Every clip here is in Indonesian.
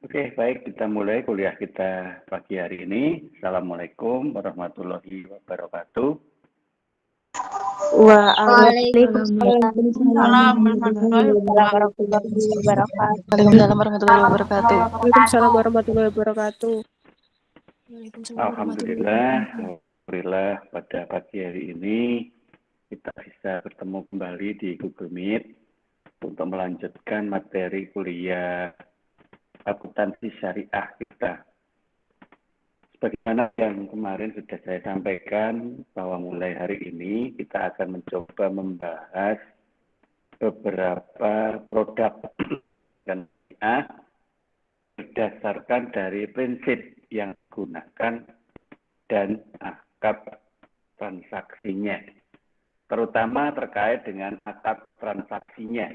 Oke, baik, kita mulai kuliah kita pagi hari ini. Assalamualaikum warahmatullahi wabarakatuh. Waalaikumsalam warahmatullahi wabarakatuh. Waalaikumsalam warahmatullahi wabarakatuh. Alhamdulillah pada pagi hari ini kita bisa bertemu kembali di Google Meet untuk melanjutkan materi kuliah akuntansi syariah kita. Sebagaimana yang kemarin sudah saya sampaikan bahwa mulai hari ini kita akan mencoba membahas beberapa produk dan berdasarkan dari prinsip yang digunakan dan akad transaksinya, terutama terkait dengan akad transaksinya.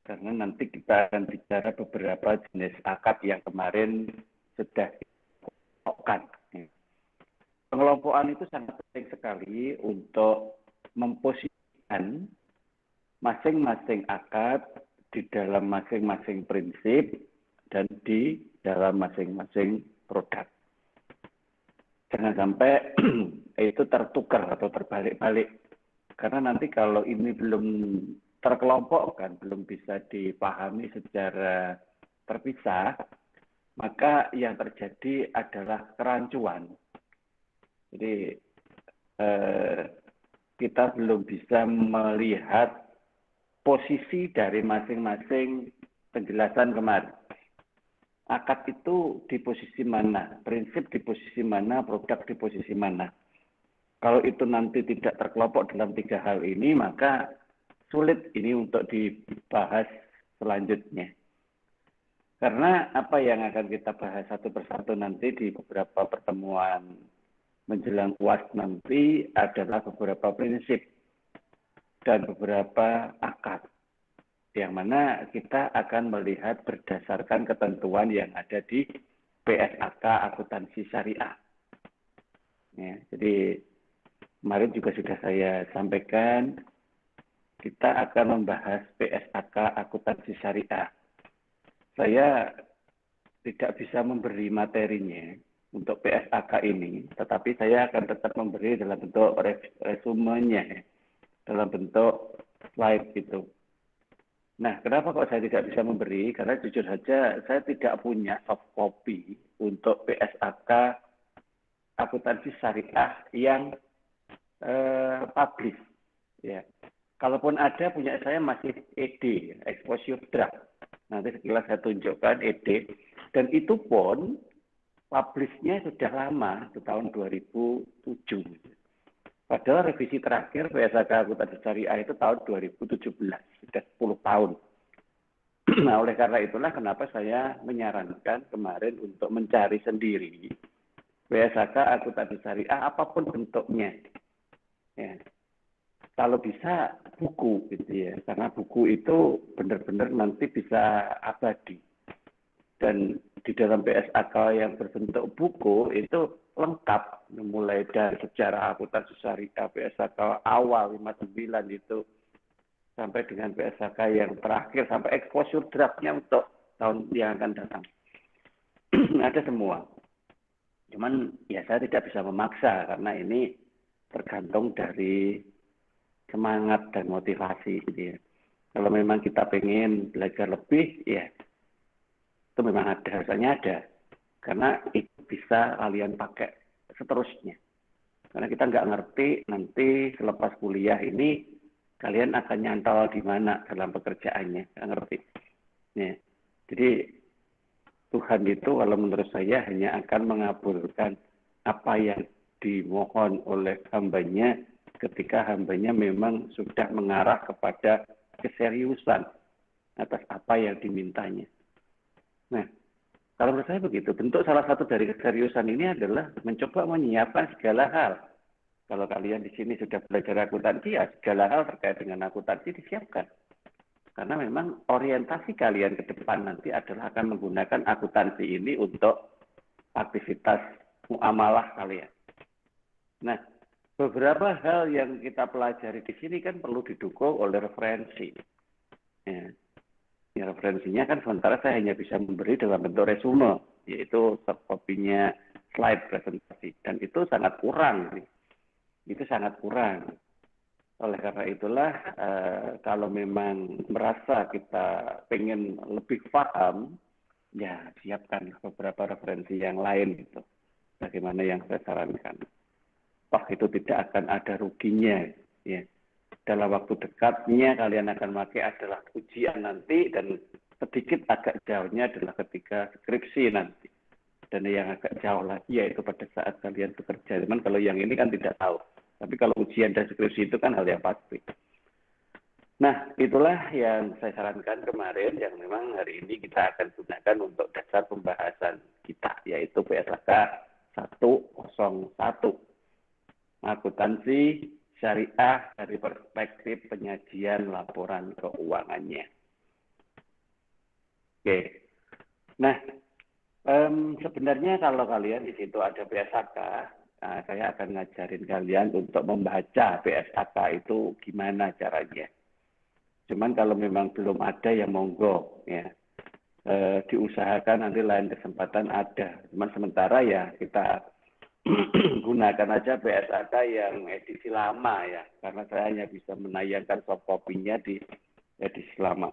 Karena nanti kita akan bicara beberapa jenis akad yang kemarin sudah dikelompokkan. Pengelompokan itu sangat penting sekali untuk memposisikan masing-masing akad di dalam masing-masing prinsip dan di dalam masing-masing produk. Jangan sampai itu tertukar atau terbalik-balik. Karena nanti kalau ini belum terkelompokkan, belum bisa dipahami secara terpisah, maka yang terjadi adalah kerancuan. Jadi kita belum bisa melihat posisi dari masing-masing penjelasan kemarin. Akad itu di posisi mana, prinsip di posisi mana, produk di posisi mana. Kalau itu nanti tidak terkelompok dalam tiga hal ini, maka sulit ini untuk dibahas selanjutnya. Karena apa yang akan kita bahas satu persatu nanti di beberapa pertemuan menjelang UAS nanti adalah beberapa prinsip dan beberapa akad, yang mana kita akan melihat berdasarkan ketentuan yang ada di PSAK Akuntansi Syariah. Ya, jadi kemarin juga sudah saya sampaikan, kita akan membahas PSAK Akuntansi Syariah. Saya tidak bisa memberi materinya untuk PSAK ini, tetapi saya akan tetap memberi dalam bentuk resumenya, dalam bentuk slide gitu. Nah, kenapa kok saya tidak bisa memberi? Karena jujur saja saya tidak punya soft copy untuk PSAK Akuntansi Syariah yang publish. Ya. Kalaupun ada, punya saya masih ED, exposure draft. Nanti sekilas saya tunjukkan ED. Dan itu pun publish-nya sudah lama, itu tahun 2007. Padahal revisi terakhir PSAK Akuntansi Syariah itu tahun 2017, sudah 10 tahun. Nah, oleh karena itulah kenapa saya menyarankan kemarin untuk mencari sendiri PSAK Akuntansi Syariah apapun bentuknya. Ya. Kalau bisa buku gitu ya, karena buku itu benar-benar nanti bisa abadi. Dan di dalam PSAK yang berbentuk buku itu lengkap, mulai dari sejarah akuntansi syariah PSAK awal 59 itu sampai dengan PSAK yang terakhir sampai exposure draftnya untuk tahun yang akan datang. Ada semua. Cuman ya saya tidak bisa memaksa karena ini tergantung dari semangat dan motivasi gitu ya. Kalau memang kita pengen belajar lebih, ya itu memang ada, rasanya ada. Karena itu bisa kalian pakai seterusnya. Karena kita nggak ngerti nanti selepas kuliah ini kalian akan nyantol di mana dalam pekerjaannya, nggak ngerti. Ya. Jadi Tuhan itu kalau menurut saya hanya akan mengabulkan apa yang dimohon oleh hambanya ketika hambanya memang sudah mengarah kepada keseriusan atas apa yang dimintanya. Nah, kalau menurut saya begitu, bentuk salah satu dari keseriusan ini adalah mencoba menyiapkan segala hal. Kalau kalian di sini sudah belajar akuntansi, ya segala hal terkait dengan akuntansi disiapkan. Karena memang orientasi kalian ke depan nanti adalah akan menggunakan akuntansi ini untuk aktivitas muamalah kalian. Nah, beberapa hal yang kita pelajari di sini kan perlu didukung oleh referensi. Ya, referensinya kan sementara saya hanya bisa memberi dalam bentuk resume, yaitu kopinya slide presentasi, dan itu sangat kurang. Itu sangat kurang. Oleh karena itulah, kalau memang merasa kita pengen lebih paham, ya siapkan beberapa referensi yang lain gitu. Bagaimana yang saya sarankan. Toh itu tidak akan ada ruginya, ya. Dalam waktu dekatnya kalian akan pakai adalah ujian nanti, dan sedikit agak jauhnya adalah ketika skripsi nanti. Dan yang agak jauh lagi yaitu pada saat kalian bekerja. Cuman kalau yang ini kan tidak tahu. Tapi kalau ujian dan skripsi itu kan hal yang pasti. Nah, itulah yang saya sarankan kemarin, yang memang hari ini kita akan gunakan untuk dasar pembahasan kita, yaitu PSAK 101. Akuntansi syariah dari perspektif penyajian laporan keuangannya. Oke. Nah, sebenarnya kalau kalian di situ ada PSAK, saya akan ngajarin kalian untuk membaca PSAK itu gimana caranya. Cuman kalau memang belum ada, ya monggo ya. Diusahakan nanti lain kesempatan ada. Cuman sementara ya kita gunakan aja PSAK yang edisi lama ya, karena saya hanya bisa menayangkan soft copy-nya di edisi lama.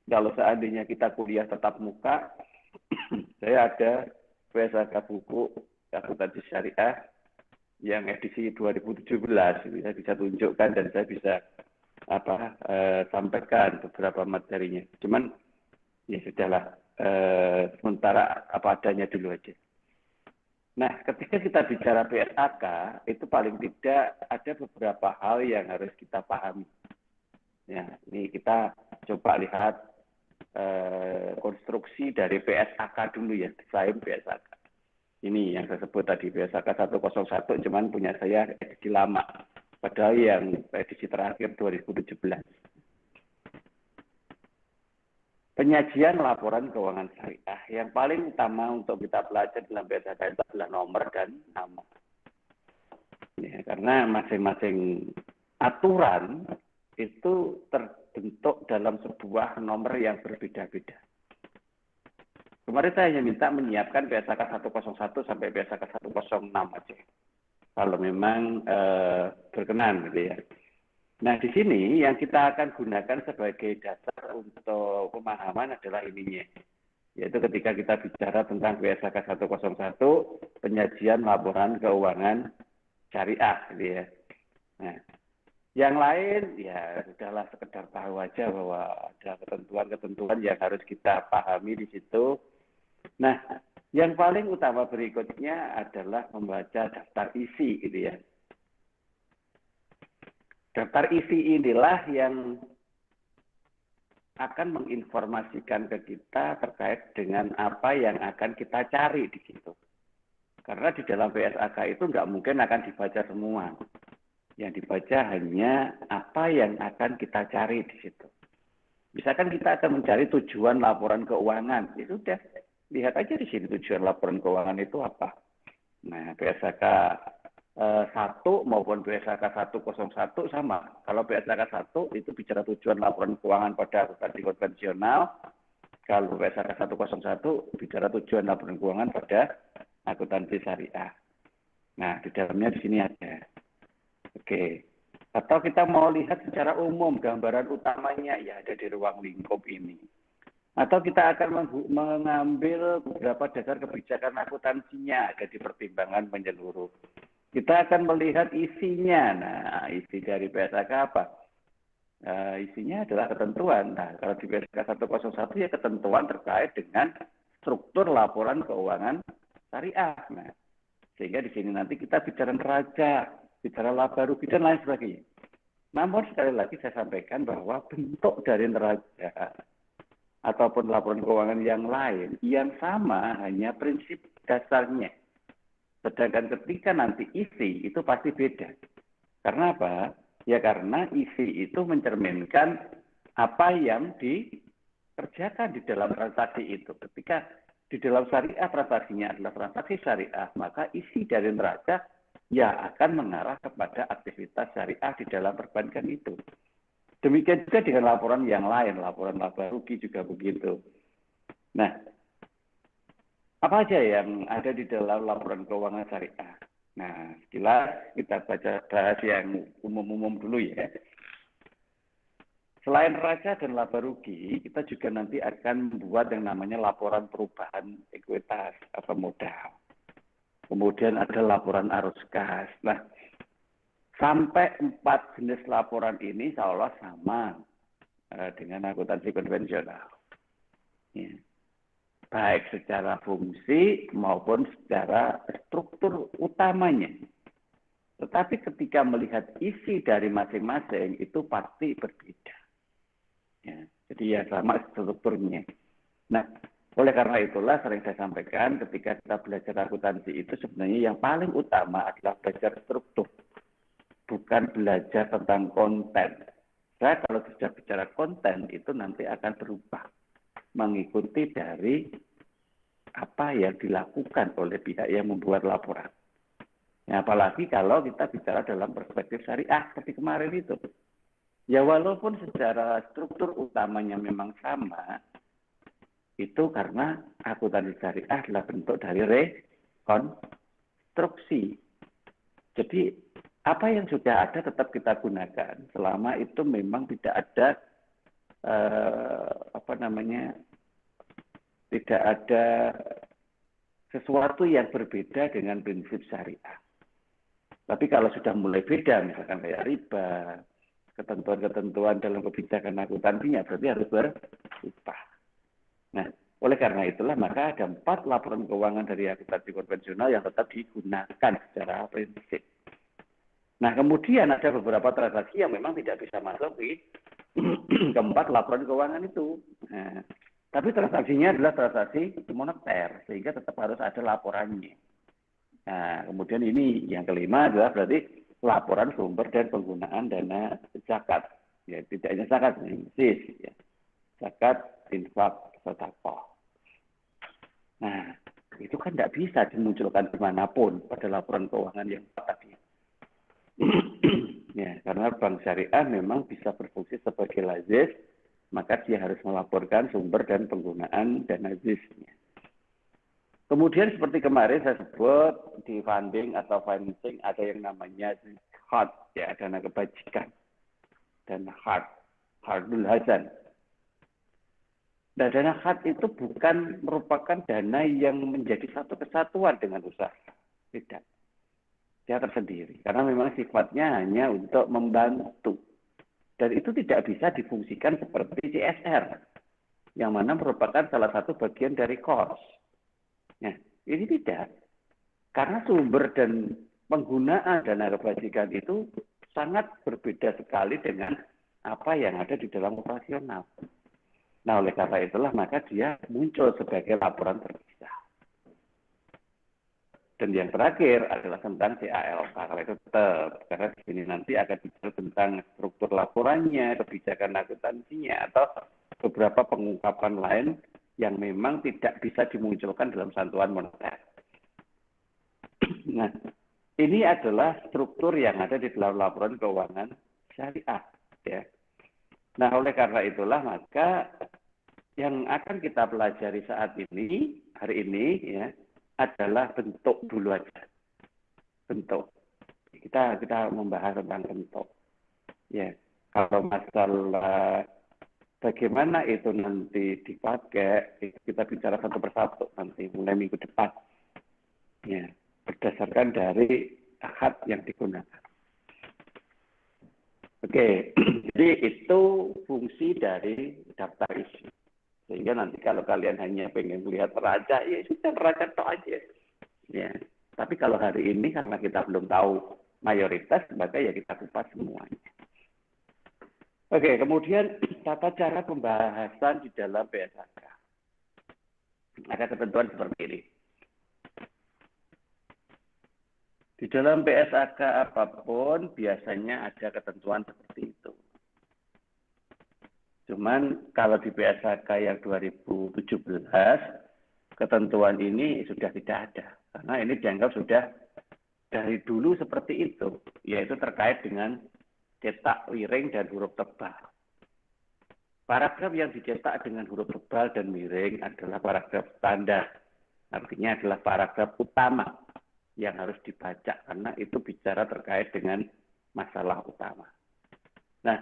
Kalau seandainya kita kuliah tatap muka, saya ada PSAK buku akuntansi syariah yang edisi 2017, saya bisa tunjukkan dan saya bisa sampaikan beberapa materinya. Cuman ya sudahlah, sementara apa adanya dulu aja. Nah, ketika kita bicara PSAK, itu paling tidak ada beberapa hal yang harus kita pahami. Ya, ini kita coba lihat konstruksi dari PSAK dulu ya, desain PSAK. Ini yang saya sebut tadi, PSAK 101, cuman punya saya edisi lama. Padahal yang edisi terakhir 2017. Penyajian laporan keuangan syariah. Yang paling utama untuk kita pelajari dalam PSAK itu adalah nomor dan nama. Ya, karena masing-masing aturan itu terbentuk dalam sebuah nomor yang berbeda-beda. Kemarin saya hanya minta menyiapkan PSAK 101 sampai PSAK 106 aja. Kalau memang berkenan gitu ya. Nah, di sini yang kita akan gunakan sebagai dasar untuk pemahaman adalah ininya. Yaitu ketika kita bicara tentang PSAK 101, penyajian laporan keuangan syariah gitu ya. Nah, yang lain ya sudahlah sekedar tahu aja bahwa ada ketentuan-ketentuan yang harus kita pahami di situ. Nah, yang paling utama berikutnya adalah membaca daftar isi gitu ya. Daftar isi inilah yang akan menginformasikan ke kita terkait dengan apa yang akan kita cari di situ. Karena di dalam PSAK itu nggak mungkin akan dibaca semua. Yang dibaca hanya apa yang akan kita cari di situ. Misalkan kita akan mencari tujuan laporan keuangan, ya sudah, lihat aja di sini tujuan laporan keuangan itu apa. Nah, PSAK 1 maupun PSAK 101 sama. Kalau PSAK 1 itu bicara tujuan laporan keuangan pada akuntansi konvensional. Kalau PSAK 101 bicara tujuan laporan keuangan pada akuntansi syariah. Nah, di dalamnya di sini ada. Oke. Atau kita mau lihat secara umum gambaran utamanya ya ada di ruang lingkup ini. Atau kita akan mengambil beberapa dasar kebijakan akuntansinya ada di pertimbangan menyeluruh. Kita akan melihat isinya. Nah, isi dari PSAK apa? Isinya adalah ketentuan. Nah, kalau di PSAK 101 ya ketentuan terkait dengan struktur laporan keuangan syariah. Nah, sehingga di sini nanti kita bicara neraca, bicara laba rugi dan lain sebagainya. Namun sekali lagi saya sampaikan bahwa bentuk dari neraca ataupun laporan keuangan yang lain yang sama hanya prinsip dasarnya. Sedangkan ketika nanti isi itu pasti beda. Karena apa? Ya karena isi itu mencerminkan apa yang dikerjakan di dalam transaksi itu. Ketika di dalam syariah transaksinya adalah transaksi syariah, maka isi dari neraca ya akan mengarah kepada aktivitas syariah di dalam perbankan itu. Demikian juga dengan laporan yang lain, laporan laba rugi juga begitu. Nah, apa aja yang ada di dalam laporan keuangan syariah? Nah, sekilas kita bahas yang umum-umum dulu ya. Selain raca dan laba rugi, kita juga nanti akan membuat yang namanya laporan perubahan ekuitas atau modal. Kemudian ada laporan arus kas. Nah, sampai 4 jenis laporan ini seolah sama dengan akuntansi konvensional. Ya. Baik secara fungsi maupun secara struktur utamanya. Tetapi ketika melihat isi dari masing-masing itu pasti berbeda. Ya, jadi ya sama strukturnya. Nah, oleh karena itulah sering saya sampaikan ketika kita belajar akuntansi itu sebenarnya yang paling utama adalah belajar struktur. Bukan belajar tentang konten. Saya kalau sudah bicara konten itu nanti akan berubah. Mengikuti dari apa yang dilakukan oleh pihak yang membuat laporan. Ya, apalagi kalau kita bicara dalam perspektif syariah seperti kemarin itu. Ya walaupun secara struktur utamanya memang sama, itu karena akuntansi syariah adalah bentuk dari rekonstruksi. Jadi apa yang sudah ada tetap kita gunakan selama itu memang tidak ada tidak ada sesuatu yang berbeda dengan prinsip syariah. Tapi kalau sudah mulai beda, misalkan kayak riba, ketentuan-ketentuan dalam kebijakan akuntansinya berarti harus berubah. Nah, oleh karena itulah maka ada 4 laporan keuangan dari akuntansi konvensional yang tetap digunakan secara prinsip. Nah, kemudian ada beberapa transaksi yang memang tidak bisa masuk di keempat laporan keuangan itu. Nah, tapi transaksinya adalah transaksi moneter, sehingga tetap harus ada laporannya. Nah, kemudian ini yang kelima adalah berarti laporan sumber dan penggunaan dana zakat. Ya, tidak hanya zakat, ya. Zakat, infak, sedekah. Nah, itu kan tidak bisa dimunculkan dimanapun pada laporan keuangan yang tadi. Ya, karena bank syariah memang bisa berfungsi sebagai lazis, maka dia harus melaporkan sumber dan penggunaan dana zisnya. Kemudian seperti kemarin saya sebut di funding atau financing ada yang namanya hard, ya, dana kebajikan, dan hardul hasan. Nah, dana hard itu bukan merupakan dana yang menjadi satu kesatuan dengan usaha, tidak. Dia tersendiri, karena memang sifatnya hanya untuk membantu. Dan itu tidak bisa difungsikan seperti CSR, yang mana merupakan salah satu bagian dari cost. Nah, ini tidak. Karena sumber dan penggunaan dana kebajikan itu sangat berbeda sekali dengan apa yang ada di dalam operasional. Nah, oleh karena itulah maka dia muncul sebagai laporan terpisah. Dan yang terakhir adalah tentang CALK. Kalau itu tetap, karena di sini nanti akan bicara tentang struktur laporannya, kebijakan akuntansinya, atau beberapa pengungkapan lain yang memang tidak bisa dimunculkan dalam satuan moneter. Nah, ini adalah struktur yang ada di dalam laporan keuangan syariah. Ya. Nah, oleh karena itulah maka yang akan kita pelajari saat ini, hari ini, ya, adalah bentuk dulu aja. Bentuk. Kita membahas tentang bentuk. Ya, kalau masalah bagaimana itu nanti dipakai, kita bicara satu persatu nanti mulai minggu depan. Ya, berdasarkan dari akad yang digunakan. Oke, jadi itu fungsi dari daftar isi. Sehingga nanti kalau kalian hanya pengen melihat neraca, ya sudah neraca tok aja. Ya. Tapi kalau hari ini karena kita belum tahu mayoritas, maka ya kita kupas semuanya. Oke, kemudian tata cara pembahasan di dalam PSAK. Ada ketentuan seperti ini. Di dalam PSAK apapun biasanya ada ketentuan seperti itu. Cuman kalau di PSAK yang 2017, ketentuan ini sudah tidak ada. Karena ini dianggap sudah dari dulu seperti itu, yaitu terkait dengan cetak miring dan huruf tebal. Paragraf yang dicetak dengan huruf tebal dan miring adalah paragraf standar. Artinya adalah paragraf utama yang harus dibaca karena itu bicara terkait dengan masalah utama. Nah,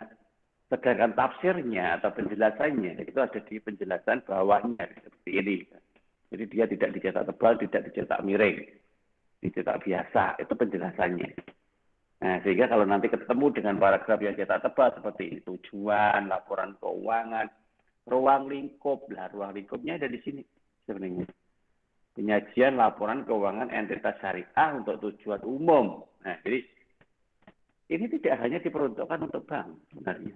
sedangkan tafsirnya atau penjelasannya itu ada di penjelasan bawahnya seperti ini. Jadi dia tidak dicetak tebal, tidak dicetak miring, dicetak biasa, itu penjelasannya. Nah, sehingga kalau nanti ketemu dengan paragraf yang cetak tebal seperti ini, tujuan, laporan keuangan, ruang lingkup, ruang lingkupnya ada di sini sebenarnya. Penyajian laporan keuangan entitas syariah untuk tujuan umum. Nah, jadi ini tidak hanya diperuntukkan untuk bank sebenarnya.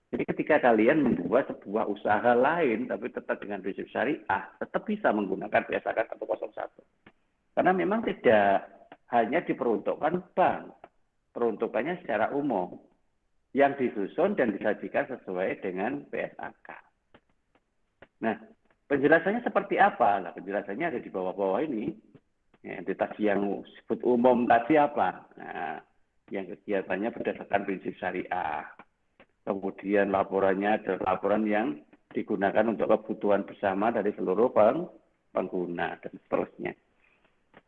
Jadi ketika kalian membuat sebuah usaha lain tapi tetap dengan prinsip syariah, tetap bisa menggunakan PSAK 101. Karena memang tidak hanya diperuntukkan bank, peruntukannya secara umum yang disusun dan disajikan sesuai dengan PSAK. Nah, penjelasannya seperti apa? Nah, penjelasannya ada di bawah-bawah ini. Ya, entitas yang disebut umum tadi apa? Nah, yang kegiatannya berdasarkan prinsip syariah. Kemudian laporannya adalah laporan yang digunakan untuk kebutuhan bersama dari seluruh pengguna dan seterusnya.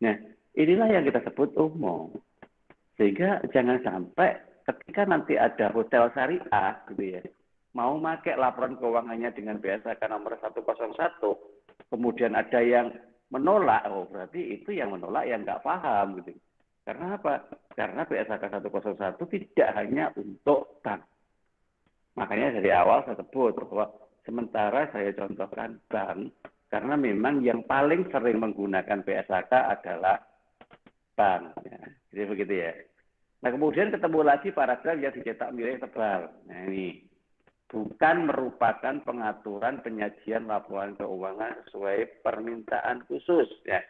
Nah, inilah yang kita sebut umum. Sehingga jangan sampai ketika nanti ada hotel syariah gitu ya, mau pakai laporan keuangannya dengan PSAK nomor 101, kemudian ada yang menolak, oh berarti itu yang menolak yang nggak paham gitu. Karena apa? Karena PSAK 101 tidak hanya untuk bank. Makanya dari awal saya sebut bahwa sementara saya contohkan bank, karena memang yang paling sering menggunakan PSAK adalah bank. Ya. Jadi begitu ya. Nah kemudian ketemu lagi paragraf yang dicetak miring tebal. Nah ini bukan merupakan pengaturan penyajian laporan keuangan sesuai permintaan khusus. Ya.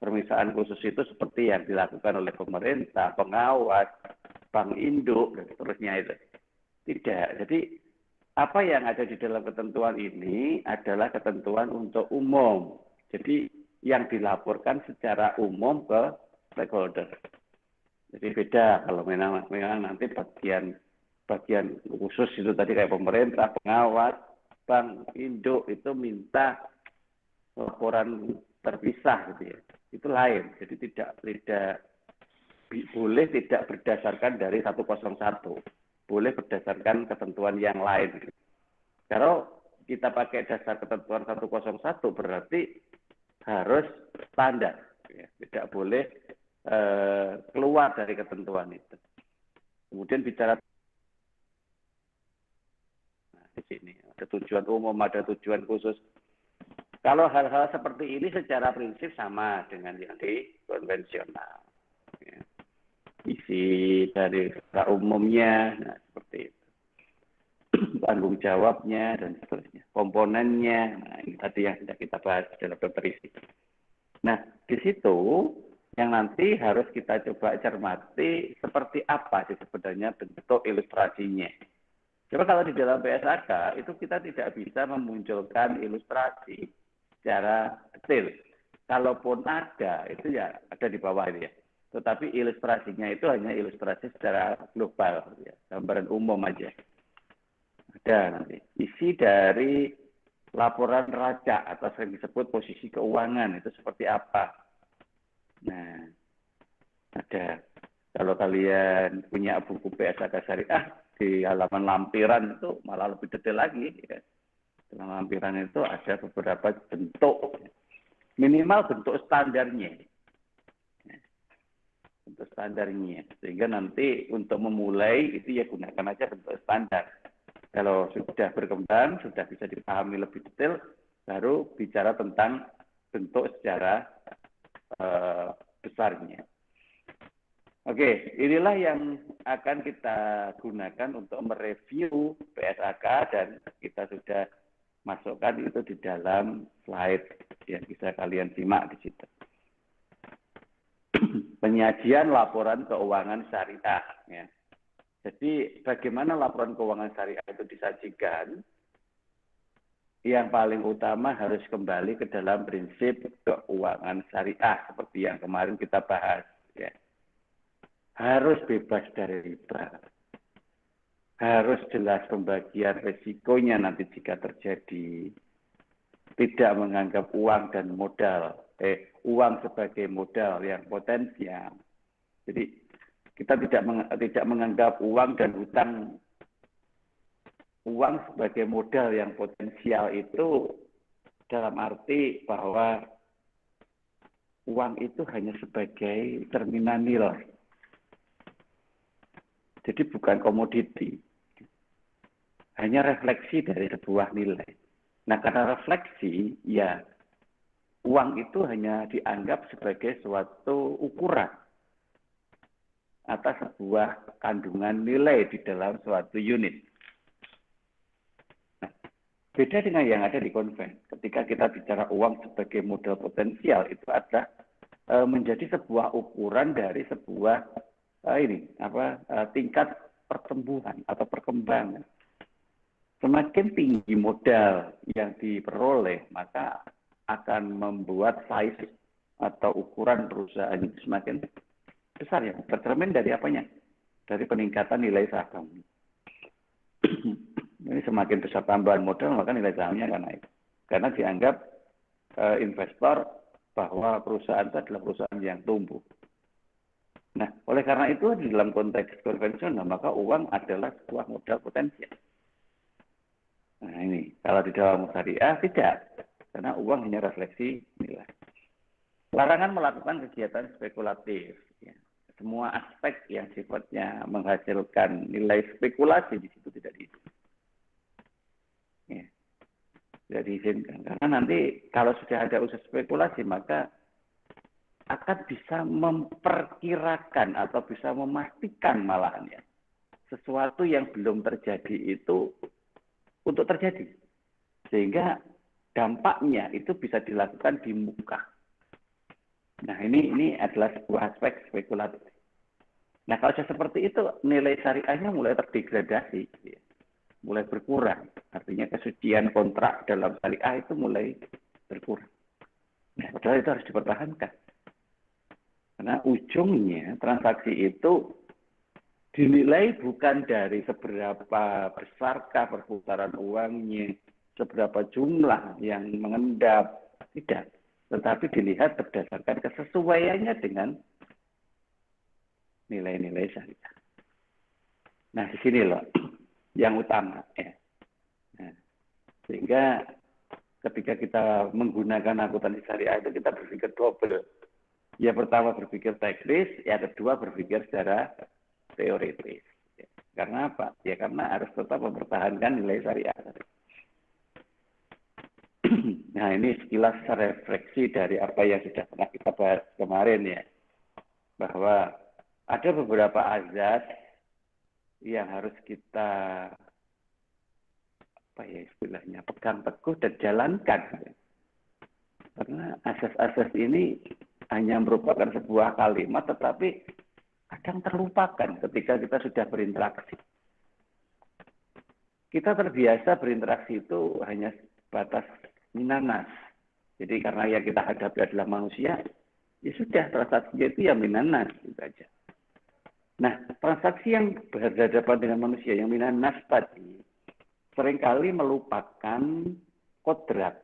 Permintaan khusus itu seperti yang dilakukan oleh pemerintah, pengawas, bank induk, dan seterusnya itu. Tidak. Jadi apa yang ada di dalam ketentuan ini adalah ketentuan untuk umum. Jadi yang dilaporkan secara umum ke stakeholder. Jadi beda kalau memang nanti bagian khusus itu tadi kayak pemerintah, pengawas, bank induk itu minta laporan terpisah gitu ya. Itu lain. Jadi tidak boleh tidak berdasarkan dari 101. Boleh berdasarkan ketentuan yang lain. Kalau kita pakai dasar ketentuan 101 berarti harus standar. Ya. Tidak boleh keluar dari ketentuan itu. Kemudian bicara di sini ada tujuan umum, ada tujuan khusus. Kalau hal-hal seperti ini secara prinsip sama dengan yang di konvensional. Ya. Isi dari umumnya, nah seperti itu. Tanggung jawabnya dan seterusnya. Komponennya, nah ini tadi yang sudah kita bahas dalam isi. Nah, di situ yang nanti harus kita coba cermati seperti apa sih sebenarnya bentuk ilustrasinya. Coba kalau di dalam PSAK itu kita tidak bisa memunculkan ilustrasi secara detail. Kalaupun ada, itu ya ada di bawah ini ya. Tetapi ilustrasinya itu hanya ilustrasi secara global, ya. Gambaran umum aja. Ada nanti. Isi dari laporan raca atau yang disebut posisi keuangan itu seperti apa. Nah, ada. Kalau kalian punya buku PSAK Syariah, di halaman lampiran itu malah lebih detail lagi. Ya. Dalam lampiran itu ada beberapa bentuk. Minimal bentuk standarnya. Bentuk standarnya. Sehingga nanti untuk memulai itu ya gunakan aja bentuk standar. Kalau sudah berkembang, sudah bisa dipahami lebih detail, baru bicara tentang bentuk secara besarnya. Oke, inilah yang akan kita gunakan untuk mereview PSAK dan kita sudah masukkan itu di dalam slide yang bisa kalian simak di situ. Penyajian laporan keuangan syariah. Ya. Jadi bagaimana laporan keuangan syariah itu disajikan? Yang paling utama harus kembali ke dalam prinsip keuangan syariah seperti yang kemarin kita bahas. Ya. Harus bebas dari riba. harus jelas pembagian resikonya nanti jika terjadi. Tidak menganggap uang dan modal, uang sebagai modal yang potensial. Jadi kita tidak menganggap uang dan hutang, uang sebagai modal yang potensial itu dalam arti bahwa uang itu hanya sebagai cerminan nilai. Jadi bukan komoditi, hanya refleksi dari sebuah nilai. Nah, karena refleksi, ya uang itu hanya dianggap sebagai suatu ukuran atas sebuah kandungan nilai di dalam suatu unit. Nah, beda dengan yang ada di konven. Ketika kita bicara uang sebagai modal potensial, itu adalah menjadi sebuah ukuran dari sebuah tingkat pertumbuhan atau perkembangan. Semakin tinggi modal yang diperoleh, maka akan membuat size atau ukuran perusahaan itu semakin besar ya. Tercermin dari apanya? Dari peningkatan nilai saham. Ini semakin besar tambahan modal, maka nilai sahamnya akan naik. Karena dianggap investor bahwa perusahaan itu adalah perusahaan yang tumbuh. Nah, oleh karena itu di dalam konteks konvensional, maka uang adalah sebuah modal potensial. Nah ini, kalau di dalam syariah tidak, karena uang hanya refleksi nilai. Larangan melakukan kegiatan spekulatif. Ya. Semua aspek yang sifatnya menghasilkan nilai spekulasi di situ tidak diizinkan. Ya. Tidak diizinkan, karena nanti kalau sudah ada usaha spekulasi, maka akan bisa memperkirakan atau bisa memastikan malahan ya, sesuatu yang belum terjadi itu untuk terjadi, sehingga dampaknya itu bisa dilakukan di muka. Nah ini adalah sebuah aspek spekulatif. Nah kalau sudah seperti itu, nilai syariahnya mulai terdegradasi, ya. Mulai berkurang. Artinya kesucian kontrak dalam syariah itu mulai berkurang. Nah padahal itu harus dipertahankan, karena ujungnya transaksi itu dinilai bukan dari seberapa besarkah perputaran uangnya, seberapa jumlah yang mengendap, tidak. Tetapi dilihat berdasarkan kesesuaiannya dengan nilai-nilai syariah. Nah, di sini loh yang utama. Ya. Nah, sehingga ketika kita menggunakan akuntansi syariah itu kita berpikir double. Ya pertama berpikir teknis, ya kedua berpikir secara teoritis. Karena apa? Ya karena harus tetap mempertahankan nilai syariah. Nah ini sekilas refleksi dari apa yang sudah pernah kita bahas kemarin ya. Bahwa ada beberapa azas yang harus kita istilahnya pegang teguh dan jalankan. Karena asas-asas ini hanya merupakan sebuah kalimat, tetapi kadang terlupakan ketika kita sudah berinteraksi. Kita terbiasa berinteraksi itu hanya batas minanas. Jadi karena yang kita hadapi adalah manusia, ya sudah transaksinya itu ya minanas gitu aja. Nah, transaksi yang berhadapan dengan manusia yang minanas tadi seringkali melupakan kodrat,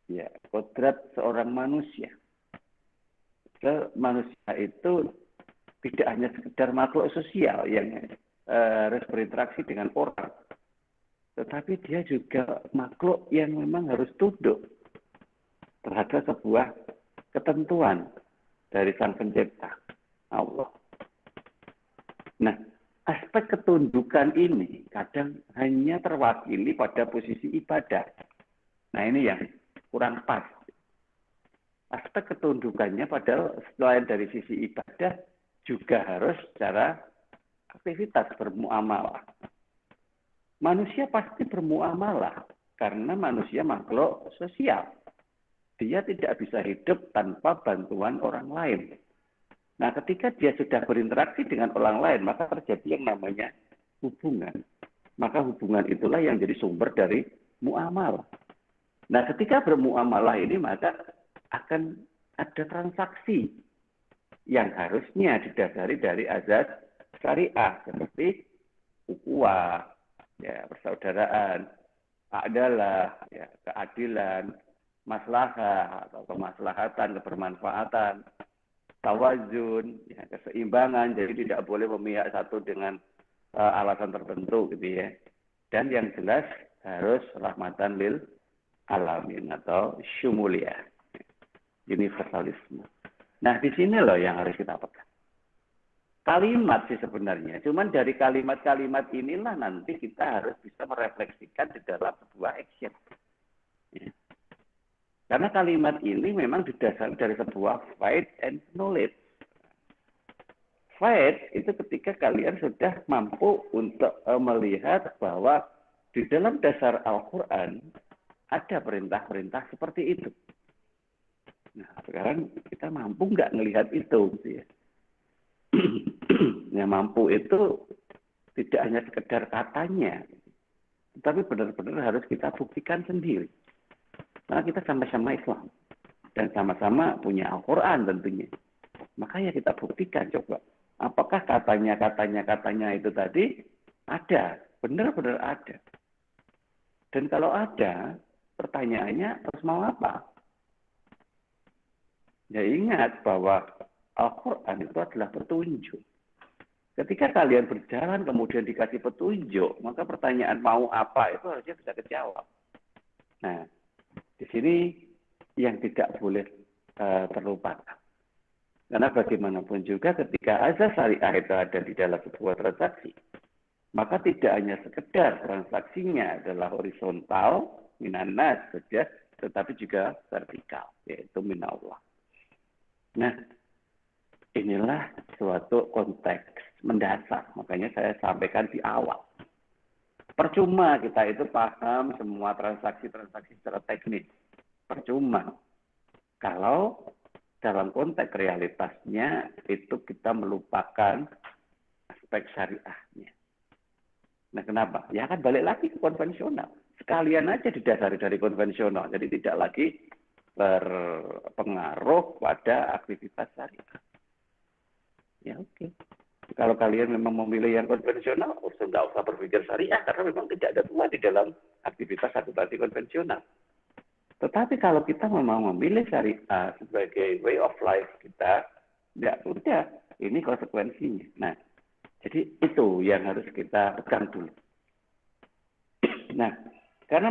ya kodrat seorang manusia. Manusia itu tidak hanya sekedar makhluk sosial yang harus berinteraksi dengan orang, tetapi dia juga makhluk yang memang harus tunduk terhadap sebuah ketentuan dari Sang Pencipta, Allah. Nah, aspek ketundukan ini kadang hanya terwakili pada posisi ibadah. Nah, ini yang kurang pas. Aspek ketundukannya padahal selain dari sisi ibadah, juga harus secara aktivitas bermuamalah. Manusia pasti bermuamalah karena manusia makhluk sosial. Dia tidak bisa hidup tanpa bantuan orang lain. Nah, ketika dia sudah berinteraksi dengan orang lain, maka terjadi yang namanya hubungan. Maka hubungan itulah yang jadi sumber dari muamalah. Nah, ketika bermuamalah ini, maka akan ada transaksi yang harusnya didasari dari azas syariah, seperti ukhuwah, ya persaudaraan, adalah ya keadilan, maslahah atau kemaslahatan, kebermanfaatan, tawazun, ya, keseimbangan. Jadi tidak boleh memihak satu dengan alasan tertentu gitu ya. Dan yang jelas harus rahmatan lil alamin atau syumuliyah, universalisme. Nah, di sini loh yang harus kita pegang. Kalimat sih sebenarnya. Cuman dari kalimat-kalimat inilah nanti kita harus bisa merefleksikan di dalam sebuah action. Ya. Karena kalimat ini memang didasari dari sebuah faith and knowledge. Faith itu ketika kalian sudah mampu untuk melihat bahwa di dalam dasar Al-Quran ada perintah-perintah seperti itu. Nah, sekarang kita mampu nggak melihat itu? Gitu ya. Yang mampu itu tidak hanya sekedar katanya, tapi benar-benar harus kita buktikan sendiri. Karena kita sama-sama Islam dan sama-sama punya Al-Quran tentunya. Makanya kita buktikan coba. Apakah katanya itu tadi ada, benar-benar ada. Dan kalau ada, pertanyaannya terus mau apa? Ya ingat bahwa Al-Quran itu adalah petunjuk. Ketika kalian berjalan kemudian dikasih petunjuk, maka pertanyaan mau apa itu harusnya bisa terjawab. Nah, di sini yang tidak boleh terlupakan. Karena bagaimanapun juga ketika azas syariah itu ada di dalam sebuah transaksi, maka tidak hanya sekedar transaksinya adalah horizontal, minanas saja, tetapi juga vertikal, yaitu minallah. Nah, inilah suatu konteks mendasar. Makanya saya sampaikan di awal. Percuma kita itu paham semua transaksi-transaksi secara teknis. Percuma. Kalau dalam konteks realitasnya itu kita melupakan aspek syariahnya. Nah, kenapa? Ya kan balik lagi ke konvensional. Sekalian aja didasari dari konvensional. Jadi tidak lagi berpengaruh pada aktivitas syariah. Ya oke. Kalau kalian memang memilih yang konvensional, nggak usah berpikir syariah karena memang tidak ada semua di dalam aktivitas aktivitas konvensional. Tetapi kalau kita memang memilih syariah sebagai way of life kita, ya udah, ini konsekuensinya. Nah, jadi itu yang harus kita pegang dulu. Nah, karena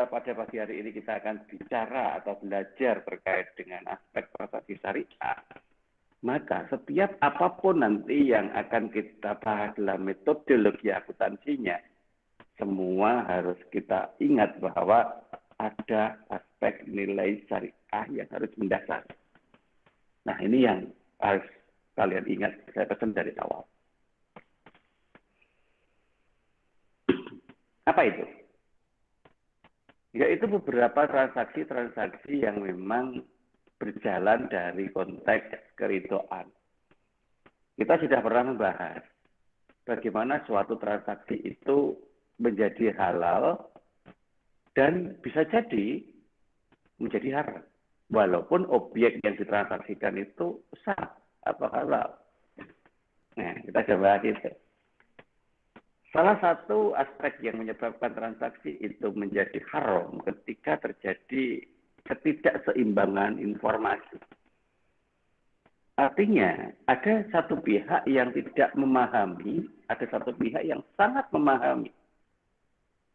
pada pagi hari ini kita akan bicara atau belajar terkait dengan aspek transaksi syariah, maka setiap apapun nanti yang akan kita bahas dalam metodologi akuntansinya, semua harus kita ingat bahwa ada aspek nilai syariah yang harus mendasar. Nah, ini yang harus kalian ingat, saya pesan dari awal. Apa itu? Yaitu beberapa transaksi-transaksi yang memang berjalan dari konteks keridhaan. Kita sudah pernah membahas bagaimana suatu transaksi itu menjadi halal dan bisa jadi menjadi haram. Walaupun objek yang ditransaksikan itu sah atau halal. Nah, kita coba itu. Salah satu aspek yang menyebabkan transaksi itu menjadi haram ketika terjadi ketidakseimbangan informasi. Artinya, ada satu pihak yang tidak memahami, ada satu pihak yang sangat memahami.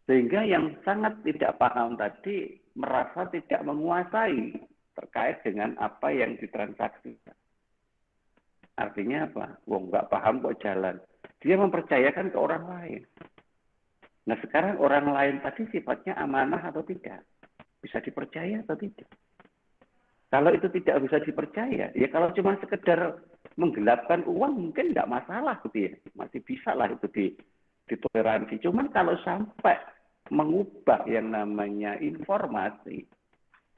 Sehingga yang sangat tidak paham tadi merasa tidak menguasai terkait dengan apa yang ditransaksikan. Artinya apa? Wong nggak paham kok jalan. Dia mempercayakan ke orang lain. Nah sekarang orang lain tadi sifatnya amanah atau tidak? Bisa dipercaya atau tidak? Kalau itu tidak bisa dipercaya, ya kalau cuma sekedar menggelapkan uang mungkin nggak masalah gitu ya. Masih bisa lah itu ditoleransi. Cuman kalau sampai mengubah yang namanya informasi,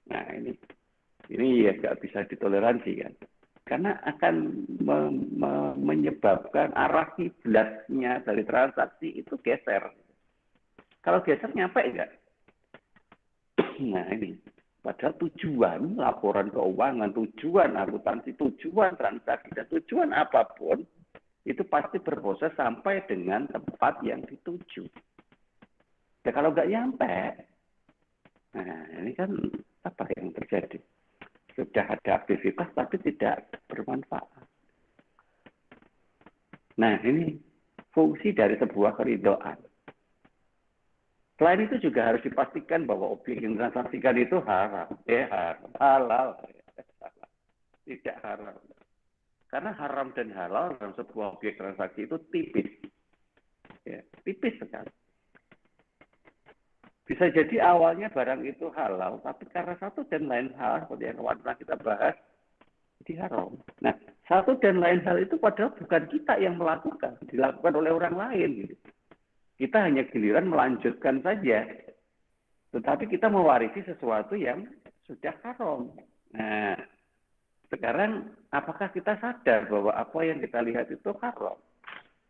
nah ini ya nggak bisa ditoleransi kan, karena akan menyebabkan arah kiblatnya dari transaksi itu geser. Kalau geser nyampe enggak? Nah ini, padahal tujuan laporan keuangan, tujuan akuntansi, tujuan transaksi dan tujuan apapun itu pasti berproses sampai dengan tempat yang dituju. Ya kalau nggak nyampe, nah ini kan apa yang terjadi? Sudah ada aktivitas tapi tidak bermanfaat. Nah ini fungsi dari sebuah keridhaan. Selain itu juga harus dipastikan bahwa objek yang ditransaksikan itu halal, halal, tidak haram. Karena haram dan halal dalam sebuah objek transaksi itu tipis, ya, tipis sekali. Bisa jadi awalnya barang itu halal, tapi karena satu dan lain hal seperti yang pernah kita bahas, jadi haram. Nah, satu dan lain hal itu padahal bukan kita yang melakukan, dilakukan oleh orang lain. Gitu. Kita hanya giliran melanjutkan saja, tetapi kita mewarisi sesuatu yang sudah haram. Nah, sekarang apakah kita sadar bahwa apa yang kita lihat itu haram?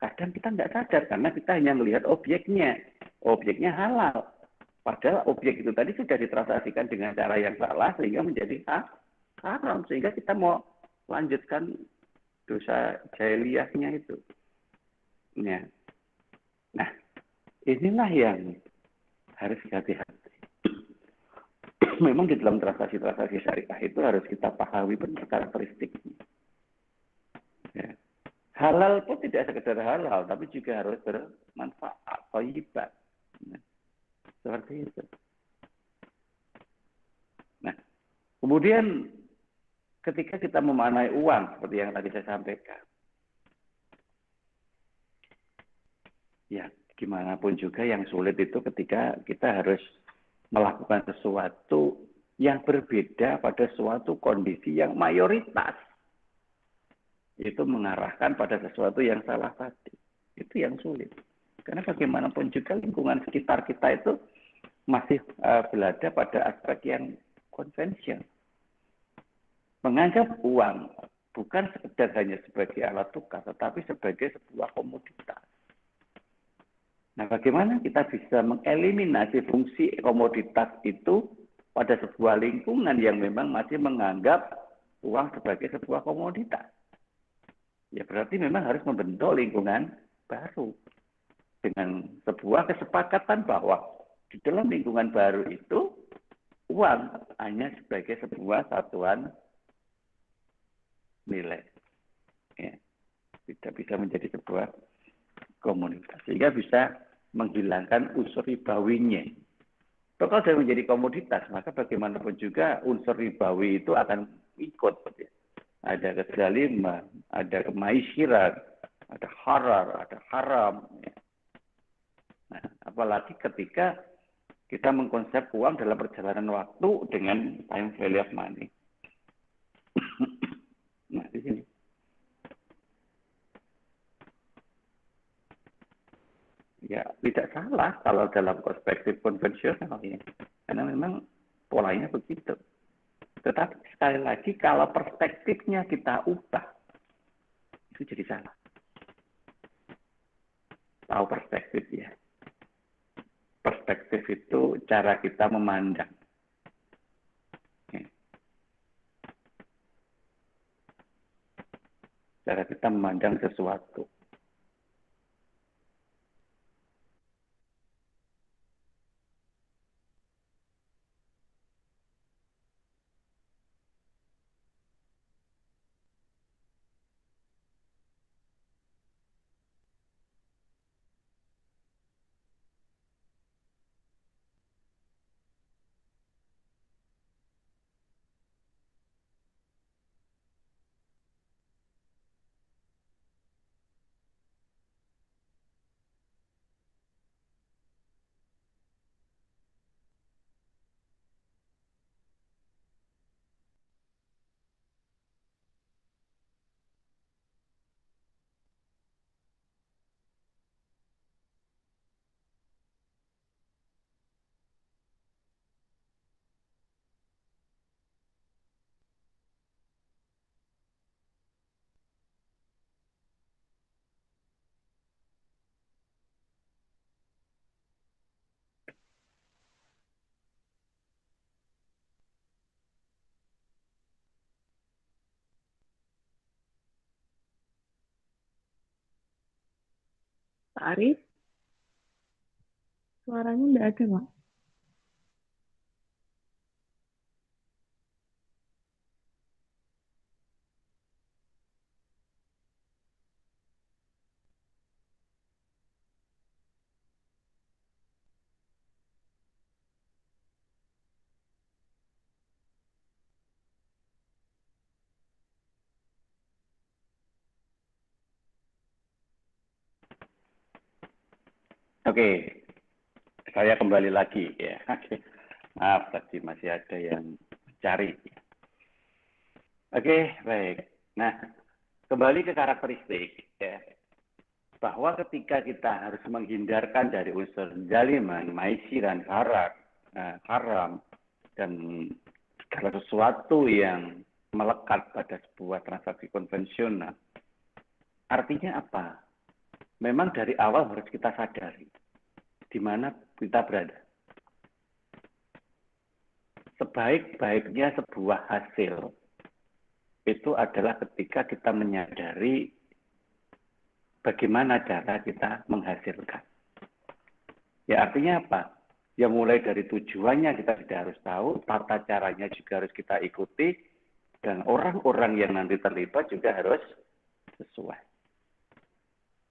Kadang kita nggak sadar karena kita hanya melihat objeknya. Objeknya halal. Padahal objek itu tadi sudah ditransaksikan dengan cara yang salah sehingga menjadi haram. Sehingga kita mau lanjutkan dosa jahiliyahnya itu. Ya. Nah, inilah yang harus hati-hati. Memang di dalam transaksi-transaksi syariah itu harus kita pahami benar karakteristiknya. Ya. Halal pun tidak sekedar halal, tapi juga harus bermanfaat, thayyibah. Nah, seperti itu. Nah, kemudian ketika kita memaknai uang, seperti yang tadi saya sampaikan, ya gimana pun juga yang sulit itu ketika kita harus melakukan sesuatu yang berbeda pada suatu kondisi yang mayoritas itu mengarahkan pada sesuatu yang salah tadi. Itu yang sulit. Karena bagaimanapun juga lingkungan sekitar kita itu masih berada pada aspek yang konvensional. Menganggap uang bukan sekedar hanya sebagai alat tukar, tetapi sebagai sebuah komoditas. Nah, bagaimana kita bisa mengeliminasi fungsi komoditas itu pada sebuah lingkungan yang memang masih menganggap uang sebagai sebuah komoditas? Ya berarti memang harus membentuk lingkungan baru dengan sebuah kesepakatan bahwa di dalam lingkungan baru itu uang hanya sebagai sebuah satuan nilai. Ya, tidak bisa menjadi sebuah komunitas sehingga bisa menghilangkan unsur ribawinya. Kalau sudah menjadi komoditas, maka bagaimanapun juga unsur ribawi itu akan ikut. Ya. Ada kezaliman, ada kemaisiran, ada harar, ada haram. Ya. Nah, apalagi ketika kita mengkonsep uang dalam perjalanan waktu dengan time value of money. Nah, di sini. Ya, tidak salah kalau dalam perspektif konvensional ya. Karena memang polanya begitu. Tetapi sekali lagi kalau perspektifnya kita ubah, itu jadi salah. Tahu perspektif ya. Perspektif itu cara kita memandang. Ya. Cara kita memandang sesuatu. Pak Arif, suaranya nggak ada, Pak. Oke, saya kembali lagi ya. Oke. Maaf tadi masih ada yang cari. Oke, baik. Nah, kembali ke karakteristik ya. Bahwa ketika kita harus menghindarkan dari unsur zaliman, maisiran, haram, dan segala sesuatu yang melekat pada sebuah transaksi konvensional, artinya apa? Memang dari awal harus kita sadari di mana kita berada. Sebaik-baiknya sebuah hasil itu adalah ketika kita menyadari bagaimana cara kita menghasilkan. Ya artinya apa? Ya mulai dari tujuannya kita tidak harus tahu, tata caranya juga harus kita ikuti, dan orang-orang yang nanti terlibat juga harus sesuai.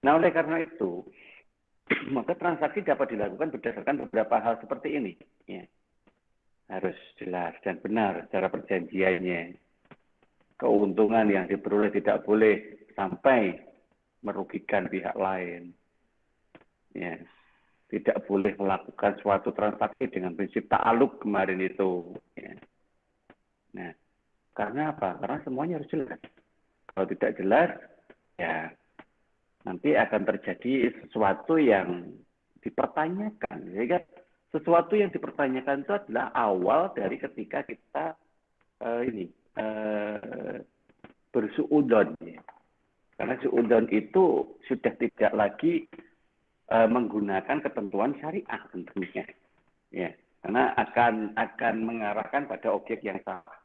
Nah oleh karena itu, maka transaksi dapat dilakukan berdasarkan beberapa hal seperti ini. Ya. Harus jelas dan benar cara perjanjiannya. Keuntungan yang diperoleh tidak boleh sampai merugikan pihak lain. Ya. Tidak boleh melakukan suatu transaksi dengan prinsip ta'aluk kemarin itu. Ya. Nah, karena apa? Karena semuanya harus jelas. Kalau tidak jelas, ya nanti akan terjadi sesuatu yang dipertanyakan. Sehingga sesuatu yang dipertanyakan itu adalah awal dari ketika kita bersuudon. Ya. Karena suudon itu sudah tidak lagi menggunakan ketentuan syariah tentunya. Ya. Karena akan mengarahkan pada objek yang salah.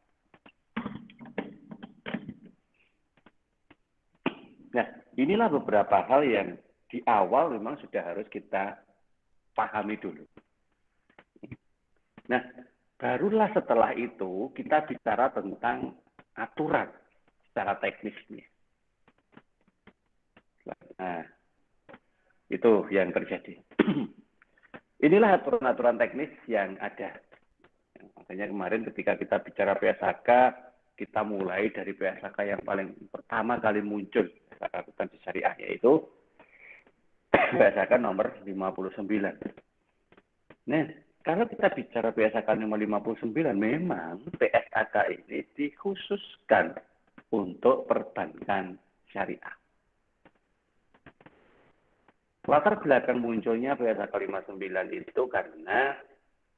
Nah, inilah beberapa hal yang di awal memang sudah harus kita pahami dulu. Nah, barulah setelah itu kita bicara tentang aturan secara teknisnya. Nah, itu yang terjadi. Inilah aturan-aturan teknis yang ada. Makanya kemarin ketika kita bicara PSHK, kita mulai dari PSHK yang paling pertama kali muncul akuntansi syariah, yaitu PSHK nomor 59. Nah, kalau kita bicara PSHK nomor 59, memang PSHK ini dikhususkan untuk perbankan syariah. Latar belakang munculnya PSHK 59 itu karena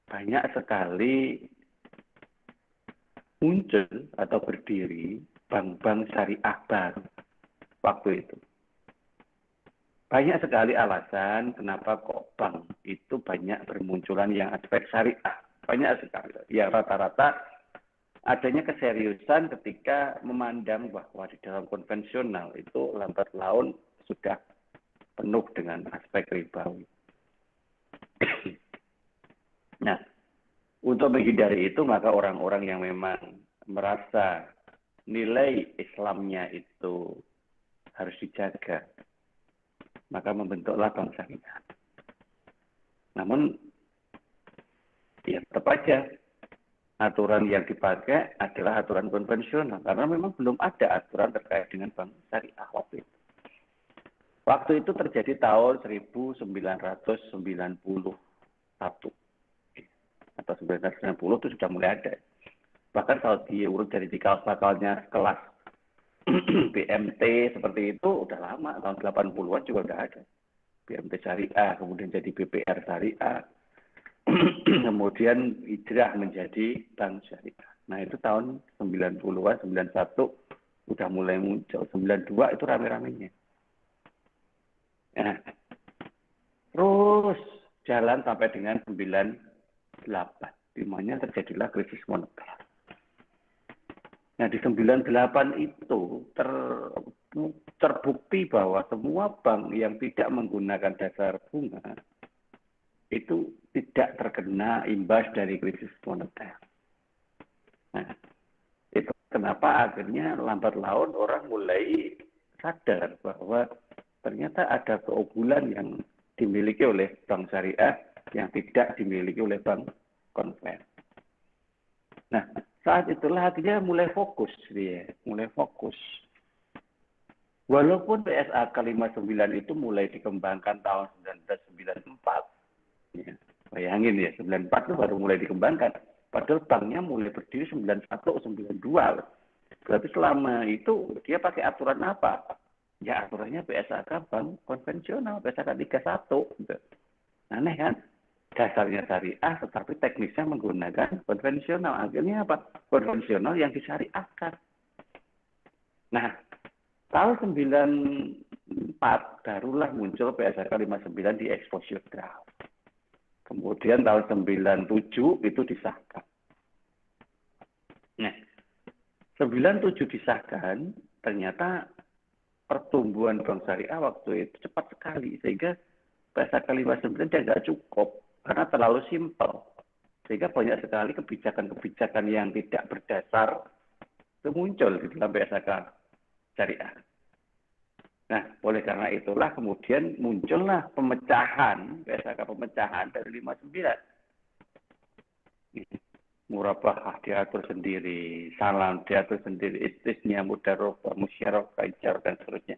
banyak sekali muncul atau berdiri bank-bank syariah baru waktu itu. Banyak sekali alasan kenapa kok bank itu banyak bermunculan yang aspek syariah. Banyak sekali. Ya rata-rata adanya keseriusan ketika memandang bahwa di dalam konvensional itu lambat laun sudah penuh dengan aspek ribawi. Nah, untuk menghindari itu maka orang-orang yang memang merasa nilai Islamnya itu harus dijaga, maka membentuklah bank syariah. Namun, ya tetap aja aturan yang dipakai adalah aturan konvensional, karena memang belum ada aturan terkait dengan bank syariah waktu itu. Waktu itu terjadi tahun 1991 atau 1990 itu sudah mulai ada. Bahkan kalau diurut dari cikal bakalnya kelas BMT seperti itu udah lama, tahun 80-an juga udah ada. BMT syariah, kemudian jadi BPR syariah, kemudian hijrah menjadi bank syariah. Nah itu tahun 90-an, 91 udah mulai muncul, 92 itu rame-ramenya. Nah, terus jalan sampai dengan 98, di mana terjadilah krisis moneter. Nah di 98 itu terbukti bahwa semua bank yang tidak menggunakan dasar bunga itu tidak terkena imbas dari krisis moneter. Nah, itu kenapa akhirnya lambat laun orang mulai sadar bahwa ternyata ada keunggulan yang dimiliki oleh bank syariah yang tidak dimiliki oleh bank konven. Nah, saat itulah akhirnya mulai fokus dia, mulai fokus. Walaupun PSAK 59 itu mulai dikembangkan tahun 1994, ya, bayangin ya, 94 itu baru mulai dikembangkan. Padahal banknya mulai berdiri 91 atau 92. Berarti selama itu dia pakai aturan apa? Ya aturannya PSAK bank konvensional, PSAK 31. Gitu. Aneh kan? Dasarnya syariah tetapi teknisnya menggunakan konvensional. Akhirnya apa? Konvensional yang disyariahkan. Nah, tahun 94 barulah muncul PSAK 59 di exposure draft. Kemudian tahun 97 itu disahkan. Nah, 97 disahkan, ternyata pertumbuhan bank syariah waktu itu cepat sekali. Sehingga PSAK 59 dia nggak cukup, karena terlalu simpel. Sehingga banyak sekali kebijakan-kebijakan yang tidak berdasar itu muncul di dalam PSAK syariah. Nah, oleh karena itulah kemudian muncullah pemecahan, PSAK pemecahan dari 59. Murabahah diatur sendiri, salam diatur sendiri, istisnya, mudarobah, musyarakah, ijar, dan seterusnya.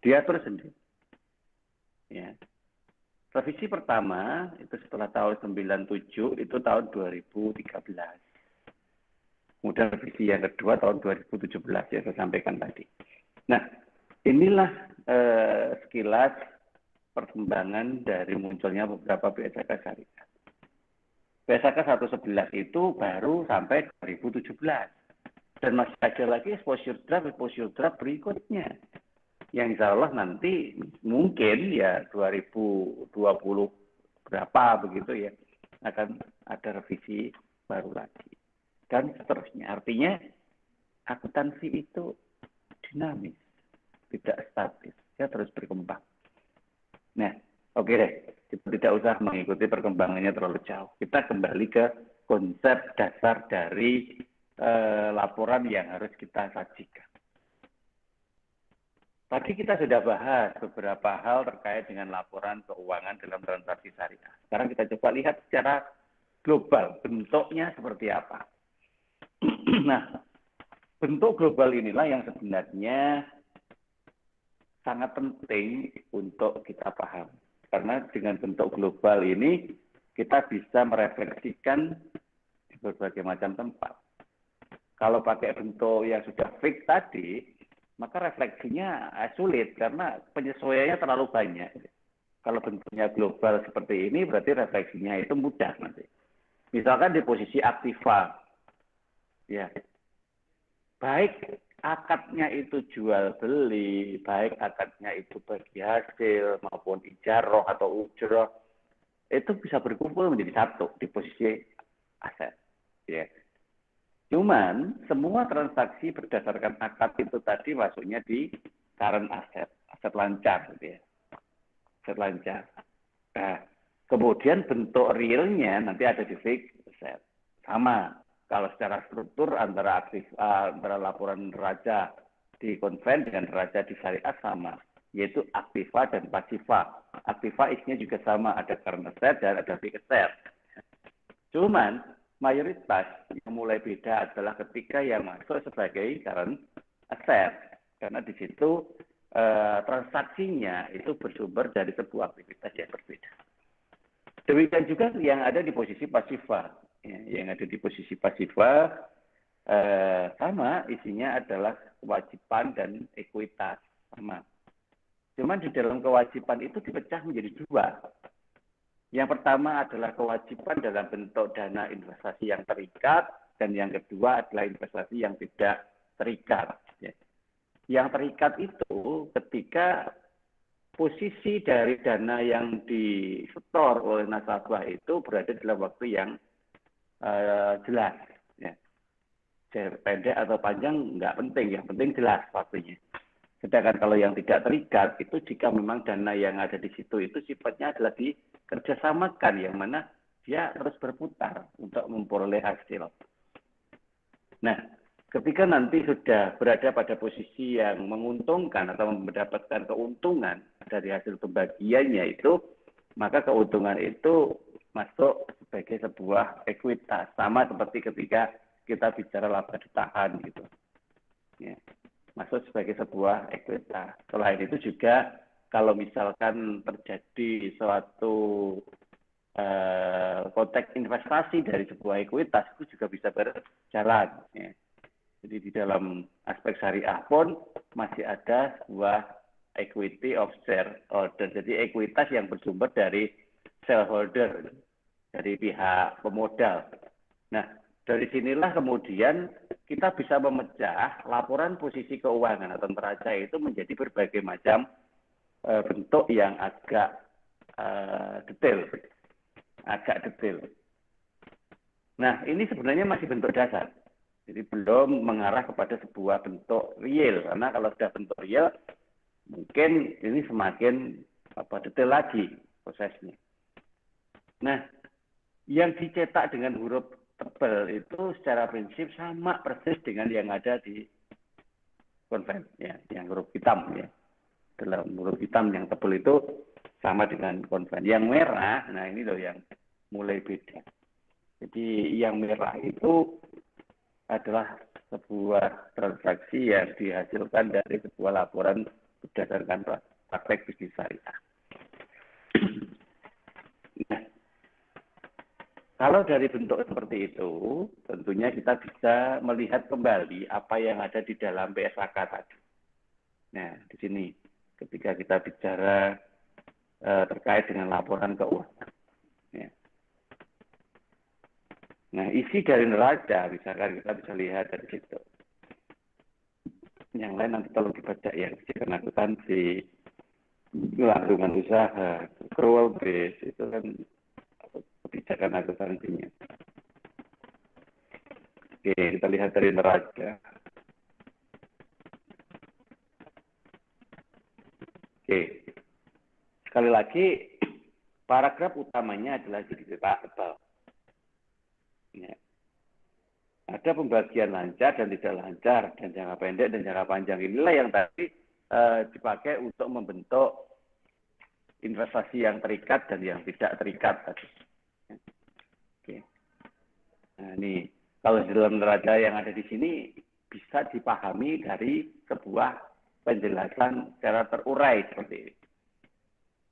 Diatur sendiri. Ya. Revisi pertama, itu setelah tahun 97, itu tahun 2013. Kemudian revisi yang kedua tahun 2017, ya saya sampaikan tadi. Nah, inilah sekilas perkembangan dari munculnya beberapa PSAK syariah. PSAK 111 itu baru sampai 2017. Dan masih ada lagi exposure draft berikutnya. Yang insya Allah nanti mungkin ya 2020 berapa begitu ya, akan ada revisi baru lagi. Dan seterusnya. Artinya akuntansi itu dinamis, tidak statis, dia terus berkembang. Nah, oke deh, kita tidak usah mengikuti perkembangannya terlalu jauh. Kita kembali ke konsep dasar dari laporan yang harus kita sajikan. Tadi kita sudah bahas beberapa hal terkait dengan laporan keuangan dalam transaksi syariah. Sekarang kita coba lihat secara global, bentuknya seperti apa. Nah, bentuk global inilah yang sebenarnya sangat penting untuk kita paham. Karena dengan bentuk global ini, kita bisa merefleksikan di berbagai macam tempat. Kalau pakai bentuk yang sudah fix tadi, maka refleksinya sulit karena penyesuaiannya terlalu banyak. Kalau bentuknya global seperti ini, berarti refleksinya itu mudah nanti. Misalkan di posisi aktiva, ya, baik akadnya itu jual beli, baik akadnya itu bagi hasil maupun ijaroh atau ujroh, itu bisa berkumpul menjadi satu di posisi aset. Ya. Cuman semua transaksi berdasarkan akad itu tadi masuknya di current asset, aset lancar, gitu ya. Aset lancar. Nah, kemudian bentuk realnya nanti ada di fixed asset. Sama. Kalau secara struktur antara laporan neraca di konven dengan neraca di syariah sama, yaitu aktiva dan pasiva. Aktiva isinya juga sama, ada current asset dan ada fixed asset. Cuman mayoritas yang mulai beda adalah ketika yang masuk sebagai current asset, karena di situ transaksinya itu bersumber dari sebuah aktivitas yang berbeda. Demikian juga yang ada di posisi pasiva. Ya, yang ada di posisi pasiva sama isinya adalah kewajiban dan ekuitas sama. Cuman di dalam kewajiban itu dipecah menjadi dua. Yang pertama adalah kewajiban dalam bentuk dana investasi yang terikat, dan yang kedua adalah investasi yang tidak terikat. Ya. Yang terikat itu ketika posisi dari dana yang disetor oleh nasabah itu berada dalam waktu yang jelas. Ya. Pendek atau panjang nggak penting, yang penting jelas waktunya. Sedangkan kalau yang tidak terikat itu jika memang dana yang ada di situ itu sifatnya adalah dikerjasamakan, yang mana dia terus berputar untuk memperoleh hasil. Nah, ketika nanti sudah berada pada posisi yang menguntungkan atau mendapatkan keuntungan dari hasil pembagiannya itu, maka keuntungan itu masuk sebagai sebuah ekuitas, sama seperti ketika kita bicara laba ditahan gitu. Ya, masuk sebagai sebuah ekuitas. Selain itu juga kalau misalkan terjadi suatu konteks investasi dari sebuah ekuitas itu juga bisa berjalan. Ya. Jadi di dalam aspek syariah pun masih ada sebuah equity of shareholder. Jadi ekuitas yang bersumber dari shareholder, dari pihak pemodal. Nah, dari sinilah kemudian kita bisa memecah laporan posisi keuangan atau neraca itu menjadi berbagai macam bentuk yang agak detail. Nah, ini sebenarnya masih bentuk dasar. Jadi belum mengarah kepada sebuah bentuk real. Karena kalau sudah bentuk real, mungkin ini semakin detail lagi prosesnya. Nah, yang dicetak dengan huruf tebal itu secara prinsip sama persis dengan yang ada di konven, ya, yang huruf hitam ya. Dalam huruf hitam yang tebal itu sama dengan konven. Yang merah, nah ini loh yang mulai beda. Jadi yang merah itu adalah sebuah transaksi yang dihasilkan dari sebuah laporan berdasarkan praktek bisnis syariah. Nah, kalau dari bentuk seperti itu, tentunya kita bisa melihat kembali apa yang ada di dalam PSAK tadi. Nah, di sini ketika kita bicara terkait dengan laporan keuangan. Ya. Nah, isi dari neraca, misalkan kita bisa lihat dari situ. Yang lain nanti tolong dibaca ya, kebijakan akuntansi, langsungan usaha, accrual base, itu kan kebijakan akuntansinya. Oke, kita lihat dari neraca. Oke, sekali lagi, paragraf utamanya adalah jadi tebal. Ya. Ada pembagian lancar dan tidak lancar, dan jangka pendek dan jangka panjang. Inilah yang tadi dipakai untuk membentuk investasi yang terikat dan yang tidak terikat tadi. Oke. Nah, ini kalau di dalam neraca yang ada di sini bisa dipahami dari sebuah penjelasan secara terurai seperti ini.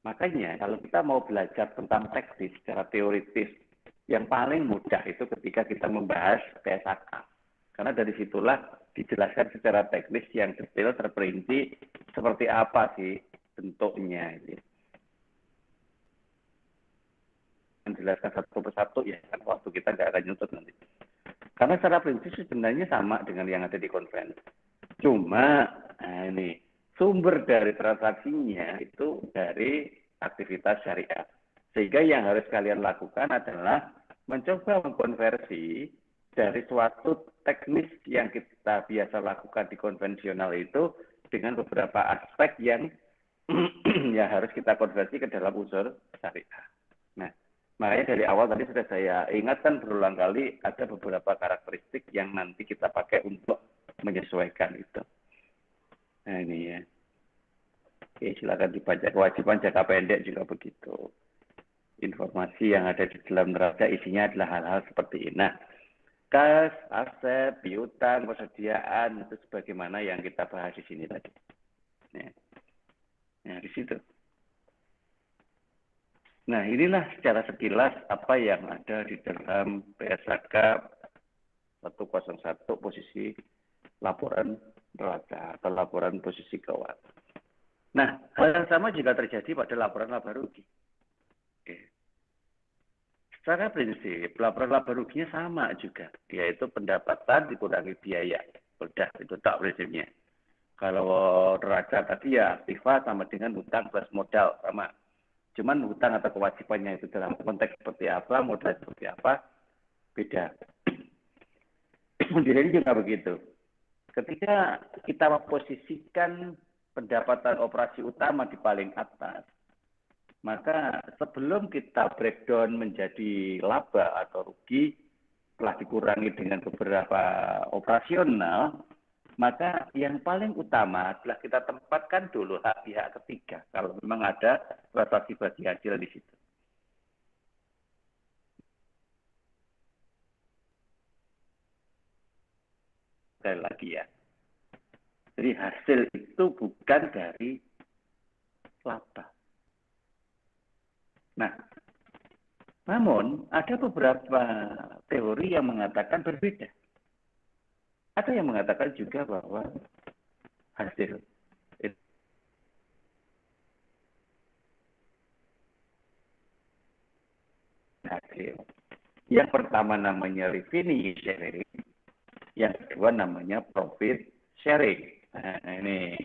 Makanya kalau kita mau belajar tentang teknis secara teoritis, yang paling mudah itu ketika kita membahas PSAK. Karena dari situlah dijelaskan secara teknis yang detail, terperinci, seperti apa sih bentuknya. Menjelaskan satu persatu, ya kan waktu kita nggak akan nyutut nanti. Karena secara prinsip sebenarnya sama dengan yang ada di konven. Cuma, ini sumber dari transaksinya itu dari aktivitas syariah. Sehingga yang harus kalian lakukan adalah mencoba mengkonversi dari suatu teknis yang kita biasa lakukan di konvensional itu dengan beberapa aspek yang yang harus kita konversi ke dalam unsur syariah. Nah, makanya dari awal tadi sudah saya ingatkan berulang kali ada beberapa karakteristik yang nanti kita pakai untuk menyesuaikan itu. Nah ini ya. Oke, silakan dibaca. Kewajiban jangka pendek juga begitu. Informasi yang ada di dalam neraca isinya adalah hal-hal seperti ini. Nah, kas, aset, piutang, persediaan itu sebagaimana yang kita bahas di sini tadi. Nah, di situ. Nah, inilah secara sekilas apa yang ada di dalam PSAK 101 posisi laporan neraca atau laporan posisi keuangan. Nah, hal yang sama juga terjadi pada laporan laba rugi. Secara prinsip, laporan laba ruginya sama juga, yaitu pendapatan dikurangi biaya. Udah, itu tak prinsipnya. Kalau neraca tadi ya aktiva sama dengan hutang plus modal, sama. Cuman hutang atau kewajibannya itu dalam konteks seperti apa, modal seperti apa, beda. Di sini juga begitu. Ketika kita memposisikan pendapatan operasi utama di paling atas, maka sebelum kita breakdown menjadi laba atau rugi, telah dikurangi dengan beberapa operasional, maka yang paling utama adalah kita tempatkan dulu hak pihak ketiga, kalau memang ada transaksi bagi hasil di situ. Sekali lagi ya. Jadi hasil itu bukan dari laba. Nah, namun ada beberapa teori yang mengatakan berbeda. Ada yang mengatakan juga bahwa hasil yang pertama namanya revenue sharing, yang kedua namanya profit sharing. Nah, ini.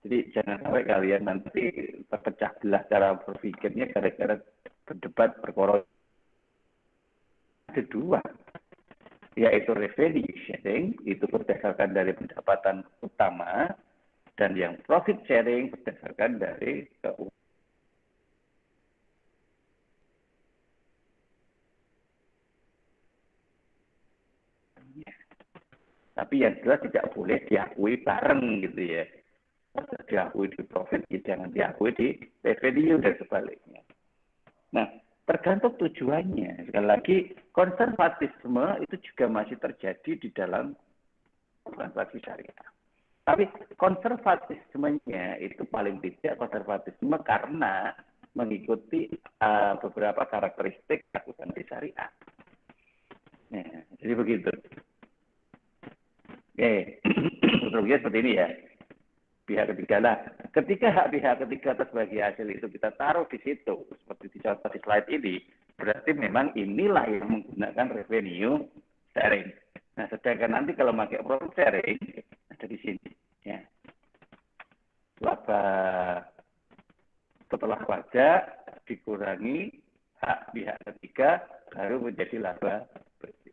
Jadi jangan sampai kalian nanti terpecah belah cara berpikirnya gara-gara berdebat berkorot. Kedua, yaitu revenue sharing, itu berdasarkan dari pendapatan utama, dan yang profit sharing berdasarkan dari keuangan. Tapi yang jelas tidak boleh diakui bareng gitu ya. Diakui di profit, jangan diakui di revenue dan sebaliknya. Nah, tergantung tujuannya. Sekali lagi, konservatisme itu juga masih terjadi di dalam transaksi syariah. Tapi konservatismenya itu paling tidak konservatisme karena mengikuti beberapa karakteristik akuntansi syariah. Nah, jadi begitu. Oke, strukturnya seperti ini ya. Pihak ketiga. Nah, ketika hak pihak ketiga atas bagi hasil itu kita taruh di situ, seperti dicontoh di slide ini, berarti memang inilah yang menggunakan revenue sharing. Nah, sedangkan nanti kalau pakai profit sharing, ada di sini. Ya. Laba setelah pajak dikurangi hak pihak ketiga, baru menjadi laba bersih.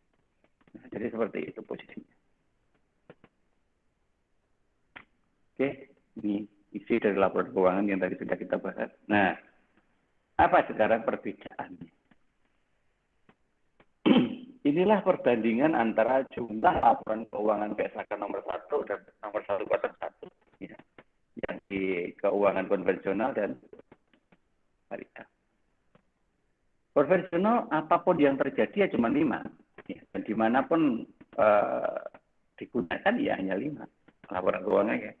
Nah, jadi seperti itu posisinya. Oke, ini isi dari laporan keuangan yang tadi sudah kita bahas. Nah, apa sekarang perbedaannya? Inilah perbandingan antara jumlah laporan keuangan PSAK nomor 1 dan nomor 101. Ya, yang di keuangan konvensional dan syariah. Konvensional, apapun yang terjadi ya cuma 5. Ya, dan dimanapun digunakan ya hanya 5 laporan keuangannya.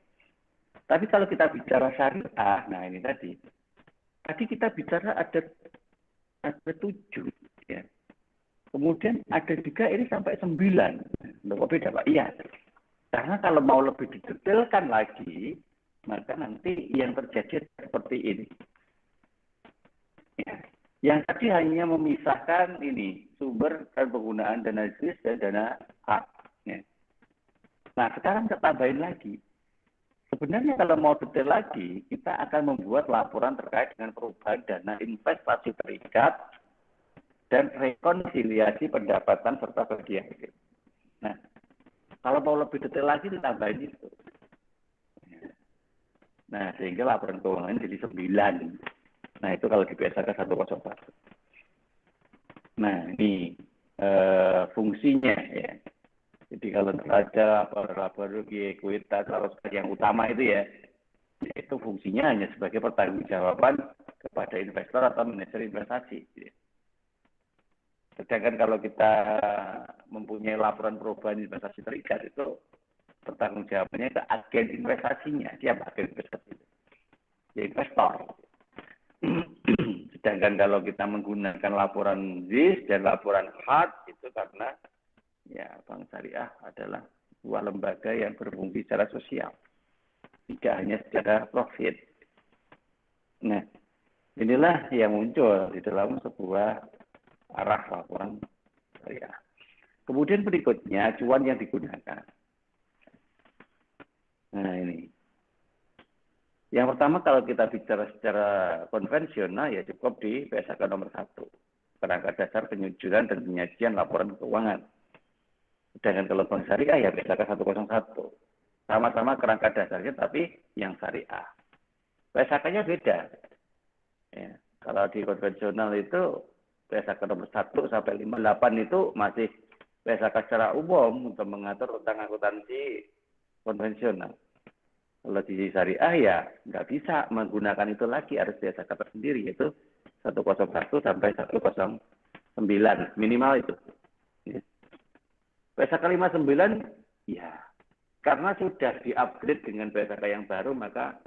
Tapi kalau kita bicara syariah, nah ini tadi kita bicara ada 7, ya. Kemudian ada juga ini sampai 9. Kok beda Pak? Iya. Karena kalau mau lebih didetailkan lagi, maka nanti yang terjadi seperti ini. Ya. Yang tadi hanya memisahkan ini sumber dan penggunaan dana jis dan dana hak. Ya. Nah sekarang kita tambahin lagi. Sebenarnya kalau mau detail lagi, kita akan membuat laporan terkait dengan perubahan dana investasi terikat dan rekonsiliasi pendapatan serta bagi hasil. Nah, kalau mau lebih detail lagi, ditambahin itu. Nah, sehingga laporan keuangan jadi 9. Nah, itu kalau di PSAK 101. Nah, ini fungsinya ya. Jadi kalau neraca, laba rugi, ekuitas, yang utama itu ya, itu fungsinya hanya sebagai pertanggungjawaban kepada investor atau manajer investasi. Sedangkan kalau kita mempunyai laporan perubahan investasi terikat, itu pertanggungjawabannya ke agen investasinya. Siapa agen investasi? Ya investor. Sedangkan kalau kita menggunakan laporan ZIS dan laporan hard, itu karena ya, Bank Syariah adalah sebuah lembaga yang berfungsi secara sosial, tidak hanya secara profit. Nah, inilah yang muncul di dalam sebuah arah laporan syariah. Kemudian berikutnya, acuan yang digunakan. Nah, ini. Yang pertama, kalau kita bicara secara konvensional, ya cukup di PSAK nomor 1. Kerangka dasar penyujudan dan penyajian laporan keuangan. Sedangkan kalau Bank Syariah ya PSAK 101. Sama-sama kerangka dasarnya, tapi yang syariah. PSAK-nya beda. Ya. Kalau di konvensional itu PSAK nomor 1 sampai 58 itu masih PSAK secara umum untuk mengatur tentang akuntansi konvensional. Kalau di syariah ya nggak bisa menggunakan itu lagi, harus PSAK tersendiri, yaitu 101 sampai 109 minimal itu. Ya. PSAK 59 ya karena sudah di-upgrade dengan PSAK yang baru, maka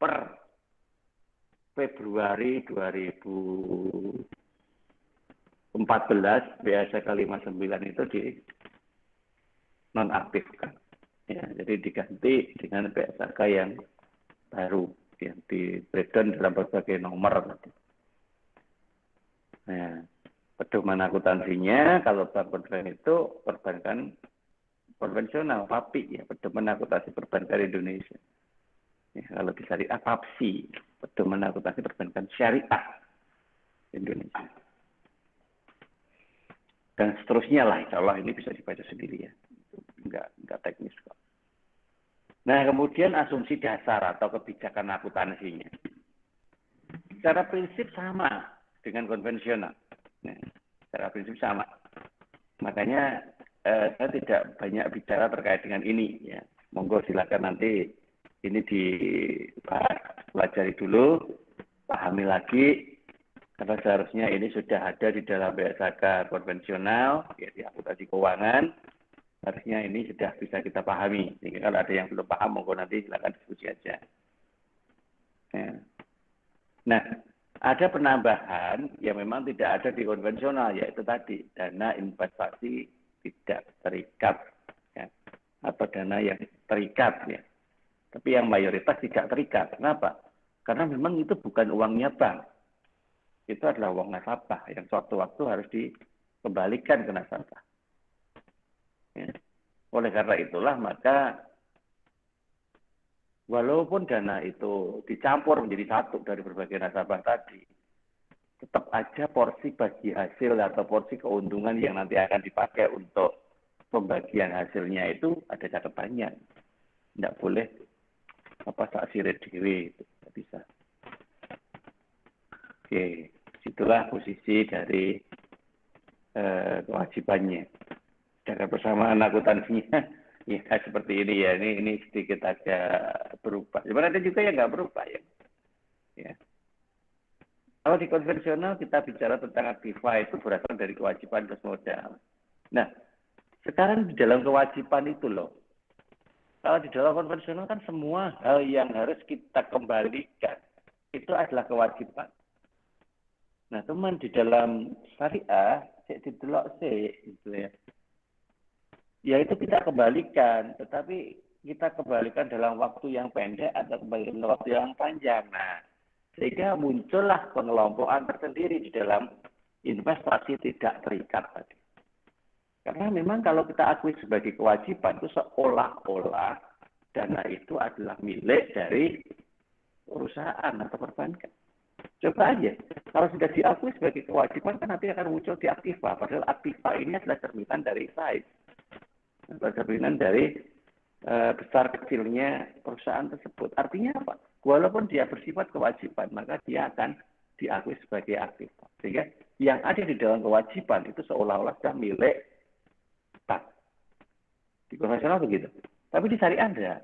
per Februari 2014 PSAK 59 itu di nonaktifkan. Ya, jadi diganti dengan PSAK yang baru yang di breakdown dalam berbagai nomor. Nah, pedoman akuntansinya kalau bank konven itu perbankan konvensional, PAPI ya, pedoman akuntansi perbankan Indonesia. Ya, kalau di syariah PAPSI, pedoman akuntansi perbankan syariah Indonesia. Dan seterusnya lah, insya Allah ini bisa dibaca sendiri ya, enggak teknis kok. Nah, kemudian asumsi dasar atau kebijakan akuntansinya. Secara prinsip sama dengan konvensional. Nah, secara prinsip sama. Makanya saya tidak banyak bicara terkait dengan ini. Ya. Monggo silakan nanti ini dipelajari dulu, pahami lagi. Karena seharusnya ini sudah ada di dalam PSAK konvensional, ya, di akuntansi keuangan. Harusnya ini sudah bisa kita pahami. Sehingga kalau ada yang belum paham, monggo nanti silakan diskusi aja. Ya. Nah, ada penambahan yang memang tidak ada di konvensional, yaitu tadi dana investasi tidak terikat, ya, atau dana yang terikat, ya. Tapi yang mayoritas tidak terikat. Kenapa? Karena memang itu bukan uangnya bank. Itu adalah uang nasabah yang suatu waktu harus dikembalikan ke nasabah. Ya. Oleh karena itulah maka walaupun dana itu dicampur menjadi satu dari berbagai nasabah tadi, tetap aja porsi bagi hasil atau porsi keuntungan yang nanti akan dipakai untuk pembagian hasilnya itu ada catatannya. Tidak boleh sak sirit diri, tidak bisa. Oke, situlah posisi dari kewajibannya. Dengan persamaan akuntansinya, ya seperti ini ya. Ini sedikit agak berubah. Sebenarnya ada juga yang nggak berubah ya. Ya. Kalau di konvensional kita bicara tentang aktiva itu berasal dari kewajiban plus modal. Nah, sekarang di dalam kewajiban itu loh. Kalau di dalam konvensional kan semua hal yang harus kita kembalikan itu adalah kewajiban. Nah, teman di dalam syariah, didelok gitu ya. Ya itu kita kembalikan, tetapi kita kembalikan dalam waktu yang pendek atau kembalikan dalam waktu yang panjang. Nah, sehingga muncullah pengelompokan tersendiri di dalam investasi tidak terikat tadi. Karena memang kalau kita akui sebagai kewajiban itu seolah-olah dana itu adalah milik dari perusahaan atau perbankan. Coba aja, kalau sudah diakui sebagai kewajiban kan nanti akan muncul di aktiva. Padahal aktiva ini adalah cerminan dari size. Cerminan dari besar kecilnya perusahaan tersebut. Artinya apa? Walaupun dia bersifat kewajiban, maka dia akan diakui sebagai aktiva. Sehingga yang ada di dalam kewajiban itu seolah-olah sudah milik bank. Di konvensional begitu. Tapi di syariah ada.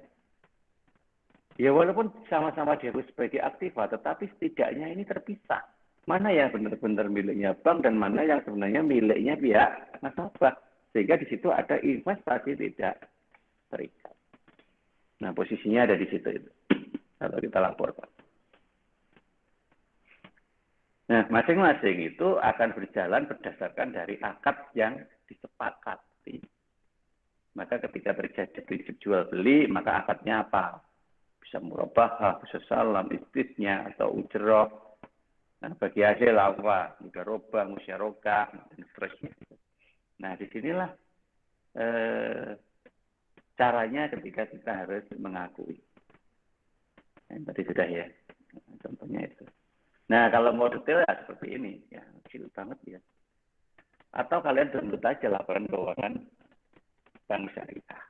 Ya walaupun sama-sama diakui sebagai aktiva, tetapi setidaknya ini terpisah. Mana yang benar-benar miliknya bank dan mana yang sebenarnya miliknya pihak nasabah. Sehingga di situ ada investasi tidak terikat. Nah, posisinya ada di situ itu. Kalau kita laporkan. Nah, masing-masing itu akan berjalan berdasarkan dari akad yang disepakati. Maka ketika terjadi prinsip jual beli, maka akadnya apa? Bisa murabahah, bisa salam, istisnya, atau ujroh. Nah, bagi hasil apa? Mudarobah, musyarakah, dan seterusnya. Nah, disinilah caranya ketika kita harus mengakui. Tadi sudah ya, contohnya itu. Nah, kalau mau detail ya seperti ini, ya kecil banget ya. Atau kalian download aja laporan keuangan bank syariah.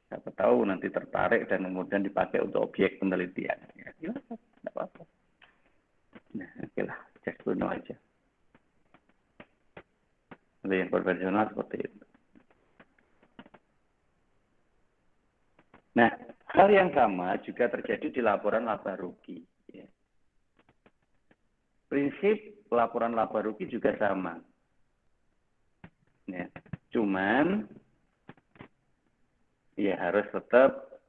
Siapa tahu nanti tertarik dan kemudian dipakai untuk objek penelitian. Ya, silakan, tidak apa-apa. Nah, oke lah, cek kuno aja. Ada yang konvensional seperti itu. Nah, hal yang sama juga terjadi di laporan laba rugi. Ya. Prinsip laporan laba rugi juga sama. Ya. Cuman ya harus tetap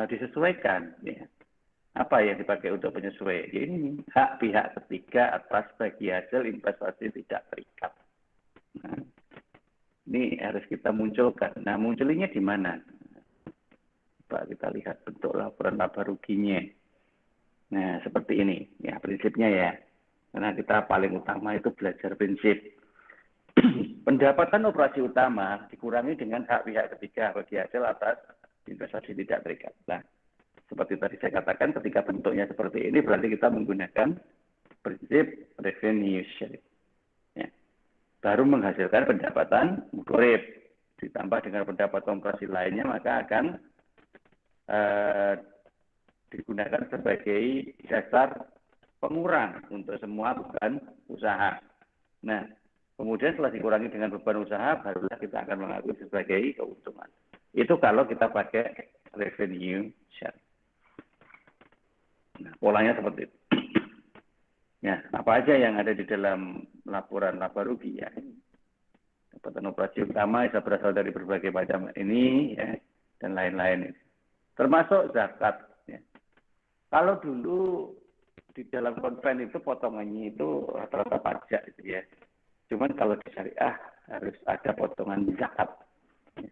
disesuaikan. Ya. Apa yang dipakai untuk penyesuaian? Ya, ini hak pihak ketiga atas bagi hasil investasi tidak terikat. Nah, ini harus kita munculkan. Nah, munculnya di mana? Coba kita lihat bentuk laporan laba ruginya. Nah, seperti ini. Ya, prinsipnya ya. Karena kita paling utama itu belajar prinsip. Pendapatan operasi utama dikurangi dengan hak pihak ketiga bagi hasil atas investasi tidak terikat. Nah, seperti tadi saya katakan, ketika bentuknya seperti ini, berarti kita menggunakan prinsip revenue sharing. Ya. Baru menghasilkan pendapatan mukorib. Ditambah dengan pendapatan operasi lainnya, maka akan digunakan sebagai dasar pengurang untuk semua beban usaha. Nah, kemudian setelah dikurangi dengan beban usaha, barulah kita akan mengakui sebagai keuntungan. Itu kalau kita pakai revenue share. Nah, polanya seperti itu. Ya, apa aja yang ada di dalam laporan laba rugi ya. Pendapatan operasi utama bisa berasal dari berbagai macam ini ya, dan lain-lain. Termasuk zakat. Ya. Kalau dulu di dalam konven itu potongannya itu rata-rata pajak gitu ya. Cuman kalau di syariah harus ada potongan zakat. Ya.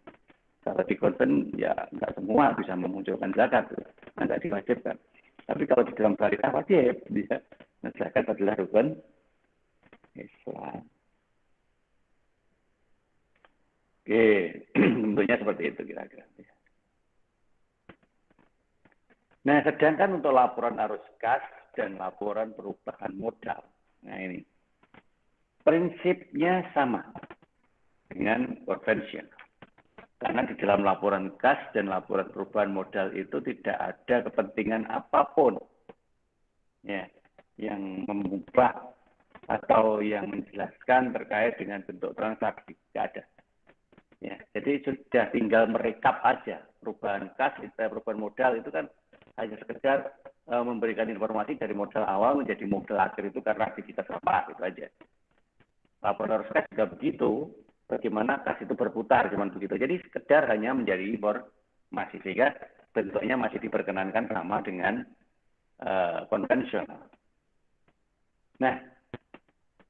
Kalau di konven ya nggak semua bisa memunculkan zakat, nggak diwajibkan. Tapi kalau di dalam syariah wajib. Ya. Nah, zakat adalah rukun Islam. Oke, bentuknya seperti itu kira-kira. Nah, sedangkan untuk laporan arus kas dan laporan perubahan modal. Nah, ini. Prinsipnya sama dengan konvensional. Karena di dalam laporan kas dan laporan perubahan modal itu tidak ada kepentingan apapun ya, yang mengubah atau yang menjelaskan terkait dengan bentuk transaksi. Tidak ada. Ya, jadi sudah tinggal merekap aja. Perubahan kas, perubahan modal itu kan hanya sekedar memberikan informasi dari modal awal menjadi modal akhir itu karena aktivitas apa, itu aja. Laporan arus kas juga begitu, bagaimana kas itu berputar, cuman begitu. Jadi sekedar hanya menjadi informasi, sehingga bentuknya masih diperkenankan sama dengan konvensional. Nah,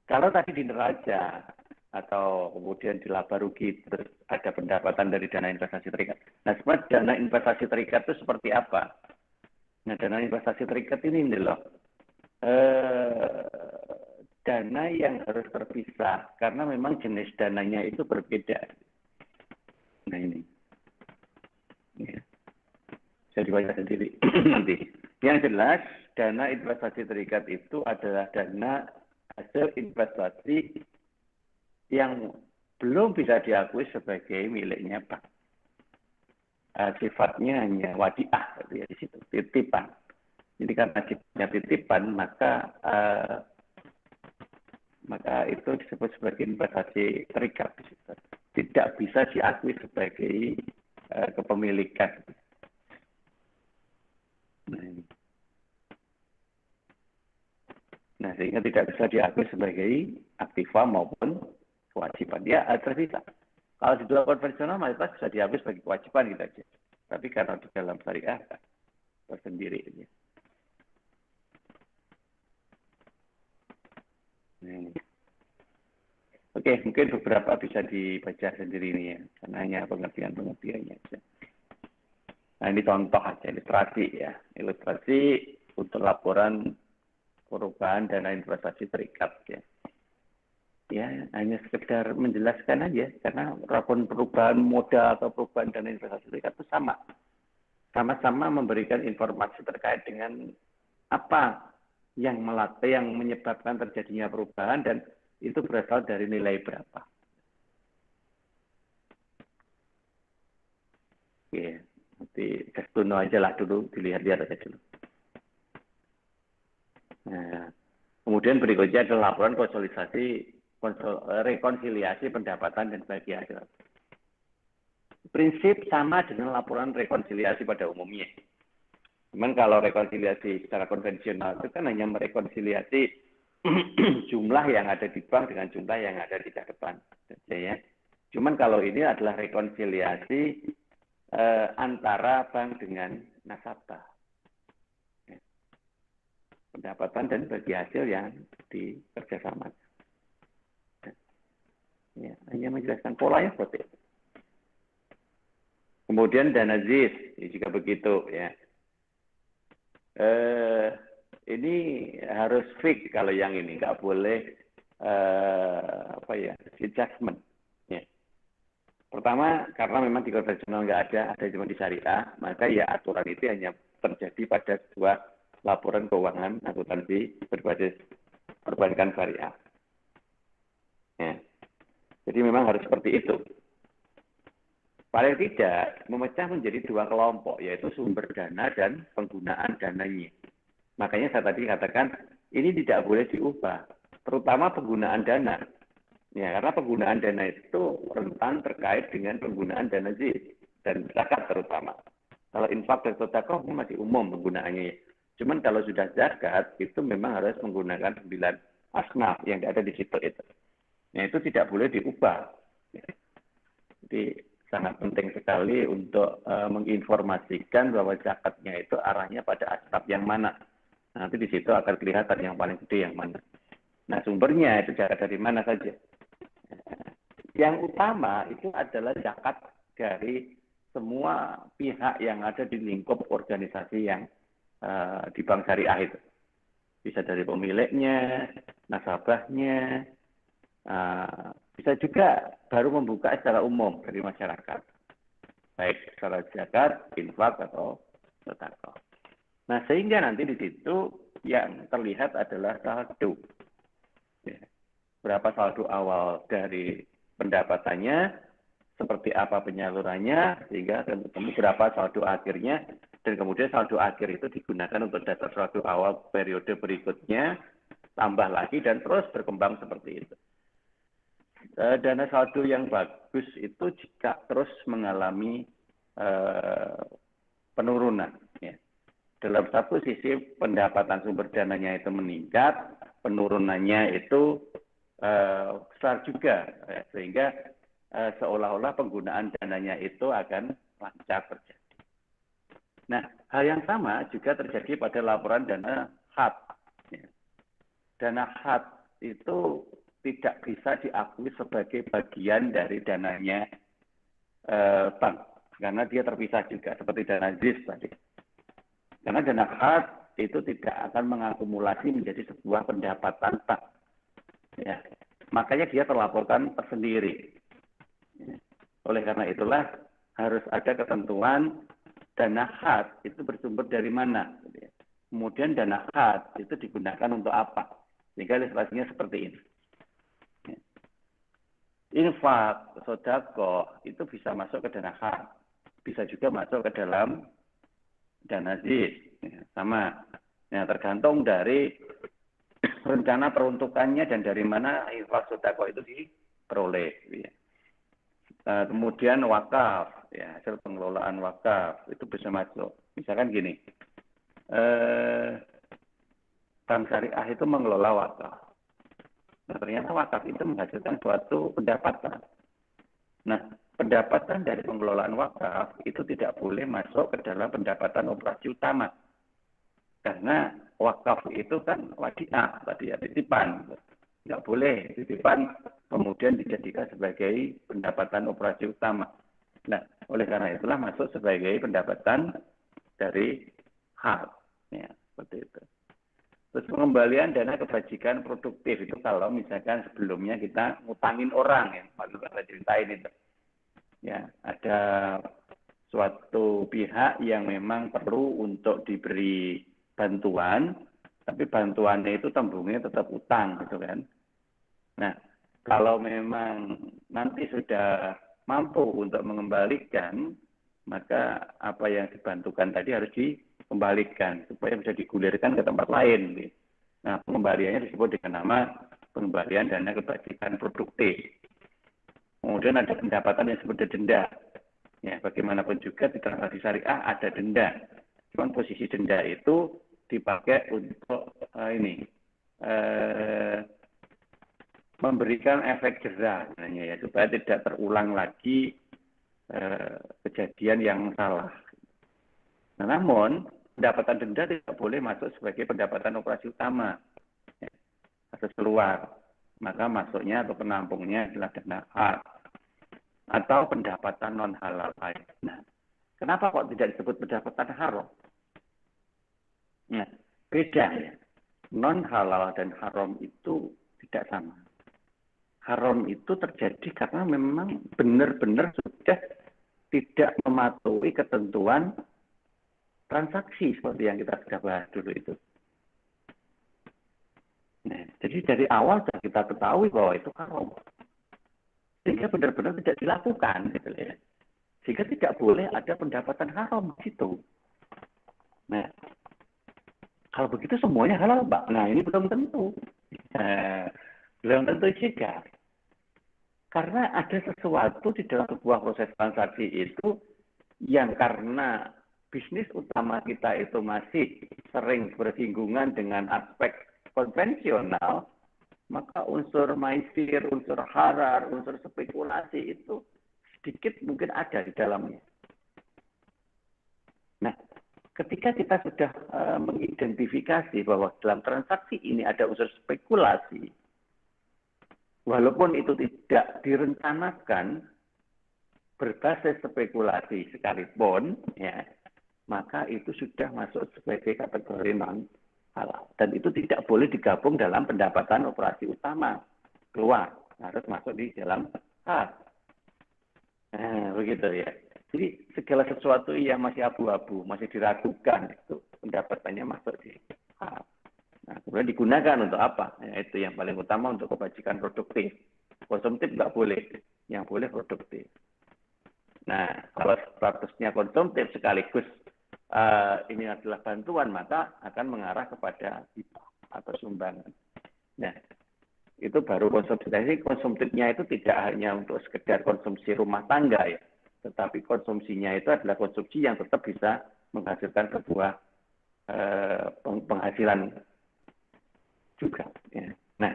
kalau tadi di neraca atau kemudian di laba rugi terus ada pendapatan dari dana investasi terikat. Nah, sebenarnya dana investasi terikat itu seperti apa? Nah, dana investasi terikat ini loh, dana yang harus terpisah karena memang jenis dananya itu berbeda. Nah ini, ya. Saya dibaca sendiri nanti. Yang jelas, dana investasi terikat itu adalah dana hasil investasi yang belum bisa diakui sebagai miliknya bank. Sifatnya hanya wadiah, gitu ya, di situ titipan. Jadi karena sifatnya titipan, maka itu disebut sebagai investasi terikat. Tidak bisa diakui sebagai kepemilikan. Nah, sehingga tidak bisa diakui sebagai aktiva maupun kewajiban. Dia terpisah. Kalau di dalam konvensional mayoritas bisa diakui sebagai kewajiban gitu aja. Tapi karena di dalam syariah tersendiri. Oke, mungkin beberapa bisa dibaca sendiri ini ya, karena hanya pengertian-pengertiannya aja. Nah, ini contoh aja, ilustrasi ya. Ilustrasi untuk laporan perubahan dana investasi terikat ya. Ya, hanya sekedar menjelaskan aja, karena laporan perubahan modal atau perubahan dana investasi terikat itu sama. Sama-sama memberikan informasi terkait dengan apa yang menyebabkan terjadinya perubahan dan itu berasal dari nilai berapa. Oke, nanti tes tuno aja lah dulu, dilihat-lihat aja dulu. Nah, kemudian berikutnya adalah laporan rekonsiliasi pendapatan dan bagi hasil. Prinsip sama dengan laporan rekonsiliasi pada umumnya. Cuman kalau rekonsiliasi secara konvensional itu kan hanya merekonsiliasi jumlah yang ada di bank dengan jumlah yang ada di catatan saja ya. Cuman kalau ini adalah rekonsiliasi antara bank dengan nasabah. Pendapatan dan bagi hasil yang dikerjasamakan. Ya, hanya menjelaskan polanya seperti itu. Kemudian dana ZIS juga begitu ya. Ini harus fix kalau yang ini nggak boleh adjustment. Ya. Pertama karena memang di konvensional nggak ada cuma di syariah, maka ya aturan itu hanya terjadi pada sebuah laporan keuangan akuntansi berbasis perbankan syariah. Ya. Jadi memang harus seperti itu. Paling tidak memecah menjadi dua kelompok, yaitu sumber dana dan penggunaan dananya. Makanya saya tadi katakan ini tidak boleh diubah, terutama penggunaan dana. Ya, karena penggunaan dana itu rentan terkait dengan penggunaan dana ZIS dan zakat terutama. Kalau infak dan sedekah masih umum penggunaannya. Cuman kalau sudah zakat itu memang harus menggunakan 9 asnaf yang ada di situ itu. Nah itu tidak boleh diubah. Jadi sangat penting sekali untuk menginformasikan bahwa zakatnya itu arahnya pada asnaf yang mana. Nanti di situ akan kelihatan yang paling gede yang mana. Nah sumbernya itu zakat dari mana saja. Yang utama itu adalah zakat dari semua pihak yang ada di lingkup organisasi yang di bank syariah itu. Bisa dari pemiliknya, nasabahnya, bisa juga baru membuka secara umum dari masyarakat. Baik secara zakat, infak, atau sedekah. Nah, sehingga nanti di situ yang terlihat adalah saldo. Ya. Berapa saldo awal dari pendapatannya, seperti apa penyalurannya, sehingga ketemu berapa saldo akhirnya, dan kemudian saldo akhir itu digunakan untuk dasar saldo awal periode berikutnya, tambah lagi, dan terus berkembang seperti itu. Dana saldo yang bagus itu jika terus mengalami penurunan. Ya. Dalam satu sisi pendapatan sumber dananya itu meningkat, penurunannya itu besar juga, ya. Sehingga seolah-olah penggunaan dananya itu akan lancar terjadi. Nah, hal yang sama juga terjadi pada laporan dana khat. Ya. Dana khat itu tidak bisa diakui sebagai bagian dari dananya bank, karena dia terpisah juga seperti dana ZIS tadi. Karena dana khat itu tidak akan mengakumulasi menjadi sebuah pendapatan bank. Ya. Makanya dia terlaporkan tersendiri. Ya. Oleh karena itulah harus ada ketentuan dana khat itu bersumber dari mana. Kemudian dana khat itu digunakan untuk apa. Sehingga ilustrasinya seperti ini. Infak, sedekah itu bisa masuk ke dana khat. Bisa juga masuk ke dalam dana ZIS. Ya, sama. Ya, tergantung dari rencana peruntukannya dan dari mana infak sedekah itu diperoleh. Ya. Kemudian wakaf, ya, hasil pengelolaan wakaf itu bisa masuk. Misalkan gini, bank syariah itu mengelola wakaf. Nah, ternyata wakaf itu menghasilkan suatu pendapatan. Nah, pendapatan dari pengelolaan wakaf itu tidak boleh masuk ke dalam pendapatan operasi utama. Karena wakaf itu kan wadiah, tadi ya, titipan. Nggak boleh titipan kemudian dijadikan sebagai pendapatan operasi utama. Nah, oleh karena itulah masuk sebagai pendapatan dari khat. Ya, seperti itu. Terus pengembalian dana kebajikan produktif itu kalau misalkan sebelumnya kita ngutangin orang, ya, waktu saya ceritain itu. Ya, ada suatu pihak yang memang perlu untuk diberi bantuan, tapi bantuannya itu tembungnya tetap utang, gitu kan. Nah, kalau memang nanti sudah mampu untuk mengembalikan, maka apa yang dibantukan tadi harus dikembalikan supaya bisa digulirkan ke tempat lain. Nah, pengembaliannya disebut dengan nama pengembalian dana kebajikan produktif. Kemudian ada pendapatan yang disebut denda. Ya, bagaimanapun juga di transaksi syariah ada denda. Cuman posisi denda itu dipakai untuk memberikan efek jerah, ya, supaya tidak terulang lagi kejadian yang salah. Nah, namun pendapatan denda tidak boleh masuk sebagai pendapatan operasi utama, ya, harus keluar. Maka masuknya atau penampungnya adalah dana hak atau pendapatan non halal lain. Nah, kenapa kok tidak disebut pendapatan haram? Nah, beda ya. Non halal dan haram itu tidak sama. Haram itu terjadi karena memang benar-benar sudah tidak mematuhi ketentuan transaksi seperti yang kita sudah bahas dulu itu. Nah, jadi dari awal sudah kita ketahui bahwa itu haram. Sehingga benar-benar tidak dilakukan, gitu ya. Sehingga tidak boleh ada pendapatan haram di situ. Nah, kalau begitu semuanya halal, Pak. Nah, ini belum tentu. Belum tentu juga. Karena ada sesuatu di dalam sebuah proses transaksi itu yang karena bisnis utama kita itu masih sering bersinggungan dengan aspek konvensional, maka unsur maisir, unsur harar, unsur spekulasi itu sedikit mungkin ada di dalamnya. Nah, ketika kita sudah mengidentifikasi bahwa dalam transaksi ini ada unsur spekulasi, walaupun itu tidak direncanakan berbasis spekulasi sekalipun, ya, maka itu sudah masuk sebagai kategori non halal. Dan itu tidak boleh digabung dalam pendapatan operasi utama. Keluar, harus masuk di dalam hal. Nah, begitu ya. Jadi segala sesuatu yang masih abu-abu, masih diragukan, itu pendapatannya masuk di hal. Nah, kemudian digunakan untuk apa? Ya, itu yang paling utama untuk kebajikan produktif. Konsumtif nggak boleh, yang boleh produktif. Nah, kalau statusnya konsumtif sekaligus ini adalah bantuan, maka akan mengarah kepada hibah atau sumbangan. Nah, itu baru konsumtif. Jadi konsumtifnya itu tidak hanya untuk sekedar konsumsi rumah tangga ya, tetapi konsumsinya itu adalah konsumsi yang tetap bisa menghasilkan sebuah penghasilan juga. Ya. Nah,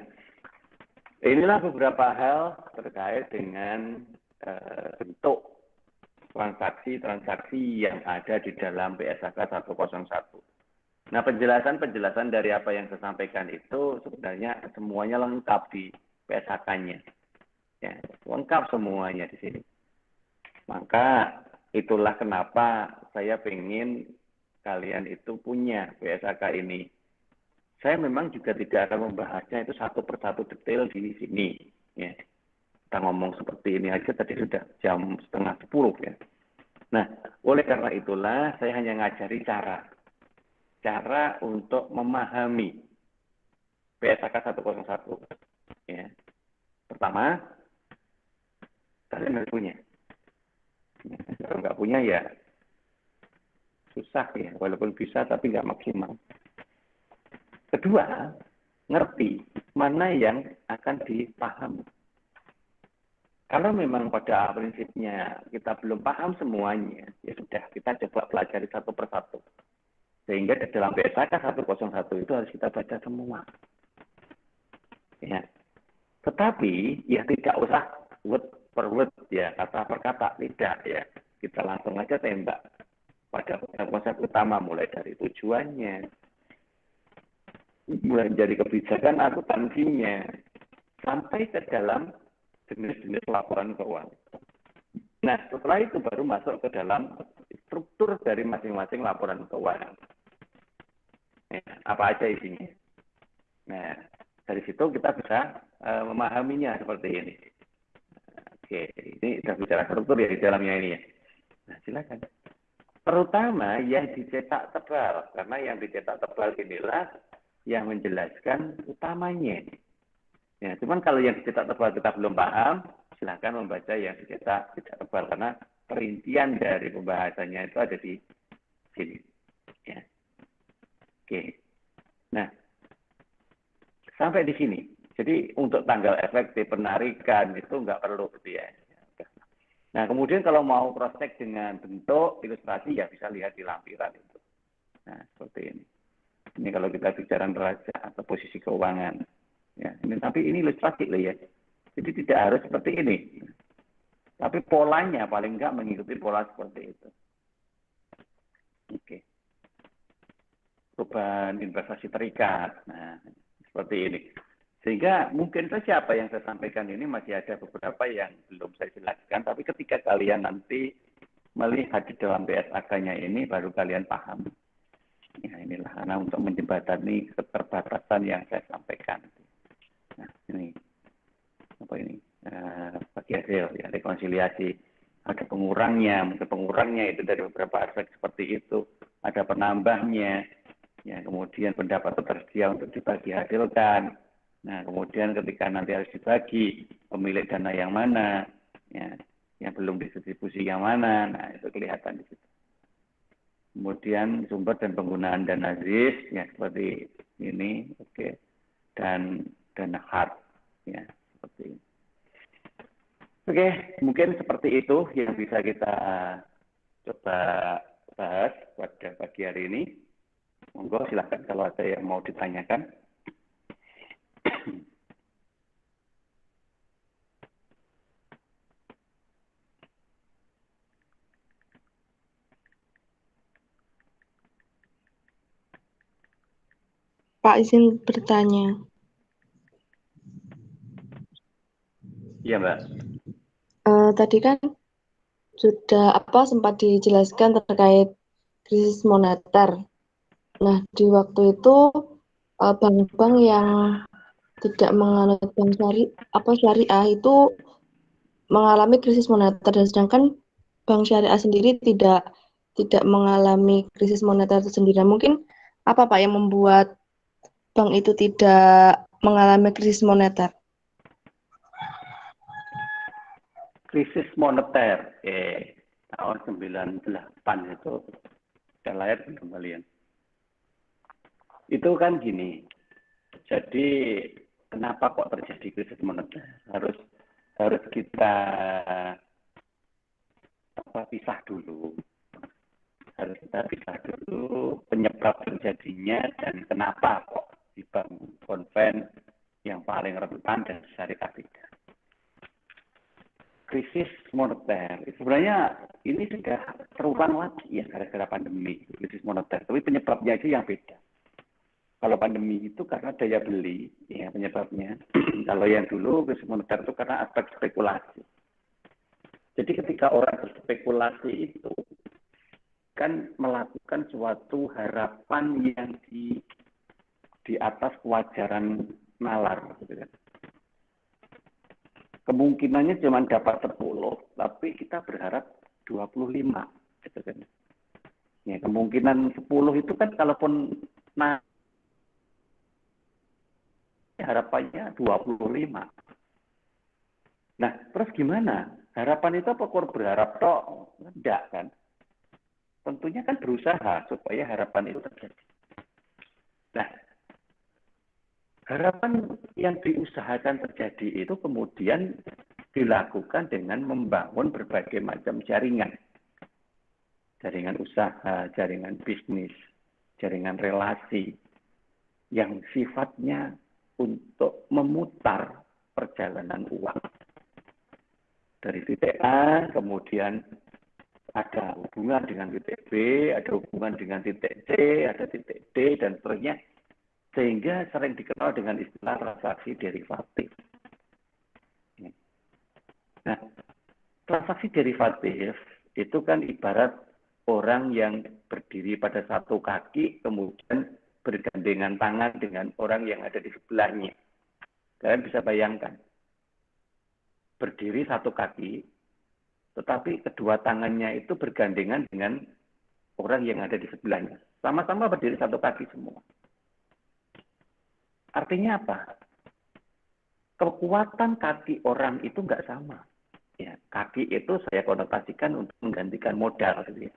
inilah beberapa hal terkait dengan bentuk transaksi-transaksi yang ada di dalam PSAK 101. Nah, penjelasan dari apa yang saya sampaikan itu sebenarnya semuanya lengkap di PSAK-nya. Ya, lengkap semuanya di sini. Maka itulah kenapa saya ingin kalian itu punya PSAK ini. Saya memang juga tidak akan membahasnya itu satu persatu detail di sini. Ya. Kita ngomong seperti ini aja tadi sudah jam 9:30 ya. Nah, oleh karena itulah saya hanya ngajari cara untuk memahami PSAK 101. Ya. Pertama, kalian harus punya. Kalau nggak punya ya susah ya, walaupun bisa tapi nggak maksimal. Kedua, ngerti mana yang akan dipahami. Kalau memang pada prinsipnya kita belum paham semuanya, ya sudah kita coba pelajari satu persatu. Sehingga di dalam PSAK 101 itu harus kita baca semua. Ya. Tetapi ya tidak usah word per word ya, kata per kata, tidak ya. Kita langsung aja tembak pada konsep utama, mulai dari tujuannya, mulai dari kebijakan akuntansinya, sampai ke dalam jenis-jenis laporan keuangan. Nah, setelah itu baru masuk ke dalam struktur dari masing-masing laporan keuangan. Nah, apa aja isinya. Nah, dari situ kita bisa memahaminya seperti ini. Oke, ini sudah bicara struktur ya di dalamnya ini ya. Nah, silakan. Terutama yang dicetak tebal, karena yang dicetak tebal inilah yang menjelaskan utamanya. Ya, cuman kalau yang dicetak tebal kita belum paham, silakan membaca yang dicetak tidak tebal karena perincian dari pembahasannya itu ada di sini. Ya. Oke. Nah, sampai di sini. Jadi untuk tanggal efektif penarikan itu nggak perlu gitu ya. Nah, kemudian kalau mau cross-check dengan bentuk ilustrasi ya bisa lihat di lampiran itu. Nah, seperti ini. Ini kalau kita bicara neraca atau posisi keuangan. Ya, ini, tapi ini ilustrasi loh ya. Jadi tidak harus seperti ini. Tapi polanya paling nggak mengikuti pola seperti itu. Oke. Perubahan investasi terikat. Nah, seperti ini. Sehingga mungkin saja apa yang saya sampaikan ini masih ada beberapa yang belum saya jelaskan, tapi ketika kalian nanti melihat di dalam BSAK-nya ini, baru kalian paham. Ya, inilah karena untuk menjembatani keterbatasan yang saya sampaikan. Nah, ini apa ini? Bagi hasil, ya, rekonsiliasi. Ada pengurangnya, mungkin pengurangnya itu dari beberapa aspek seperti itu. Ada penambahnya, ya, kemudian pendapat tersedia untuk dibagi hasilkan. Nah, kemudian ketika nanti harus dibagi, pemilik dana yang mana, ya, yang belum didistribusi yang mana, nah itu kelihatan di situ. Kemudian sumber dan penggunaan dana ZIS, ya seperti ini, oke, dan dana hard, ya seperti ini. Oke, mungkin seperti itu yang bisa kita coba bahas pada pagi hari ini. Monggo silakan kalau ada yang mau ditanyakan. Pak, izin bertanya. Iya, Mbak. Tadi kan sudah sempat dijelaskan terkait krisis moneter. Nah, di waktu itu bank-bank yang tidak menganut bank syariah itu mengalami krisis moneter, dan sedangkan bank syariah sendiri tidak mengalami krisis moneter itu sendiri. Mungkin apa Pak yang membuat bank itu tidak mengalami krisis moneter? Krisis moneter, tahun 98 itu saya lahir belum kalian. Itu kan gini, jadi kenapa kok terjadi krisis moneter? Harus kita pisah dulu. Harus kita pisah dulu penyebab terjadinya dan kenapa kok di bank konven yang paling rentan dan syariah tidak. Krisis moneter, sebenarnya ini sudah terulang lagi ya gara-gara pandemi, krisis moneter. Tapi penyebabnya itu yang beda. Kalau pandemi itu karena daya beli, ya penyebabnya. Kalau yang dulu krisis moneter itu karena aspek spekulasi. Jadi ketika orang berspekulasi itu kan melakukan suatu harapan yang di atas kewajaran nalar, gitu kan. Kemungkinannya cuma dapat 10, tapi kita berharap 25, gitu kan. Ya, kemungkinan 10 itu kan kalaupun harapannya 25. Nah, terus gimana? Harapan itu apa berharap toh? Tidak kan? Tentunya kan berusaha supaya harapan itu terjadi. Nah, harapan yang diusahakan terjadi itu kemudian dilakukan dengan membangun berbagai macam jaringan. Jaringan usaha, jaringan bisnis, jaringan relasi yang sifatnya untuk memutar perjalanan uang. Dari titik A, kemudian ada hubungan dengan titik B, ada hubungan dengan titik C, ada titik D, dan seterusnya. Sehingga sering dikenal dengan istilah transaksi derivatif. Nah, transaksi derivatif itu kan ibarat orang yang berdiri pada satu kaki, kemudian bergandengan tangan dengan orang yang ada di sebelahnya. Kalian bisa bayangkan. Berdiri satu kaki, tetapi kedua tangannya itu bergandengan dengan orang yang ada di sebelahnya. Sama-sama berdiri satu kaki semua. Artinya apa? Kekuatan kaki orang itu nggak sama. Ya, kaki itu saya konotasikan untuk menggantikan modal. Gitu ya.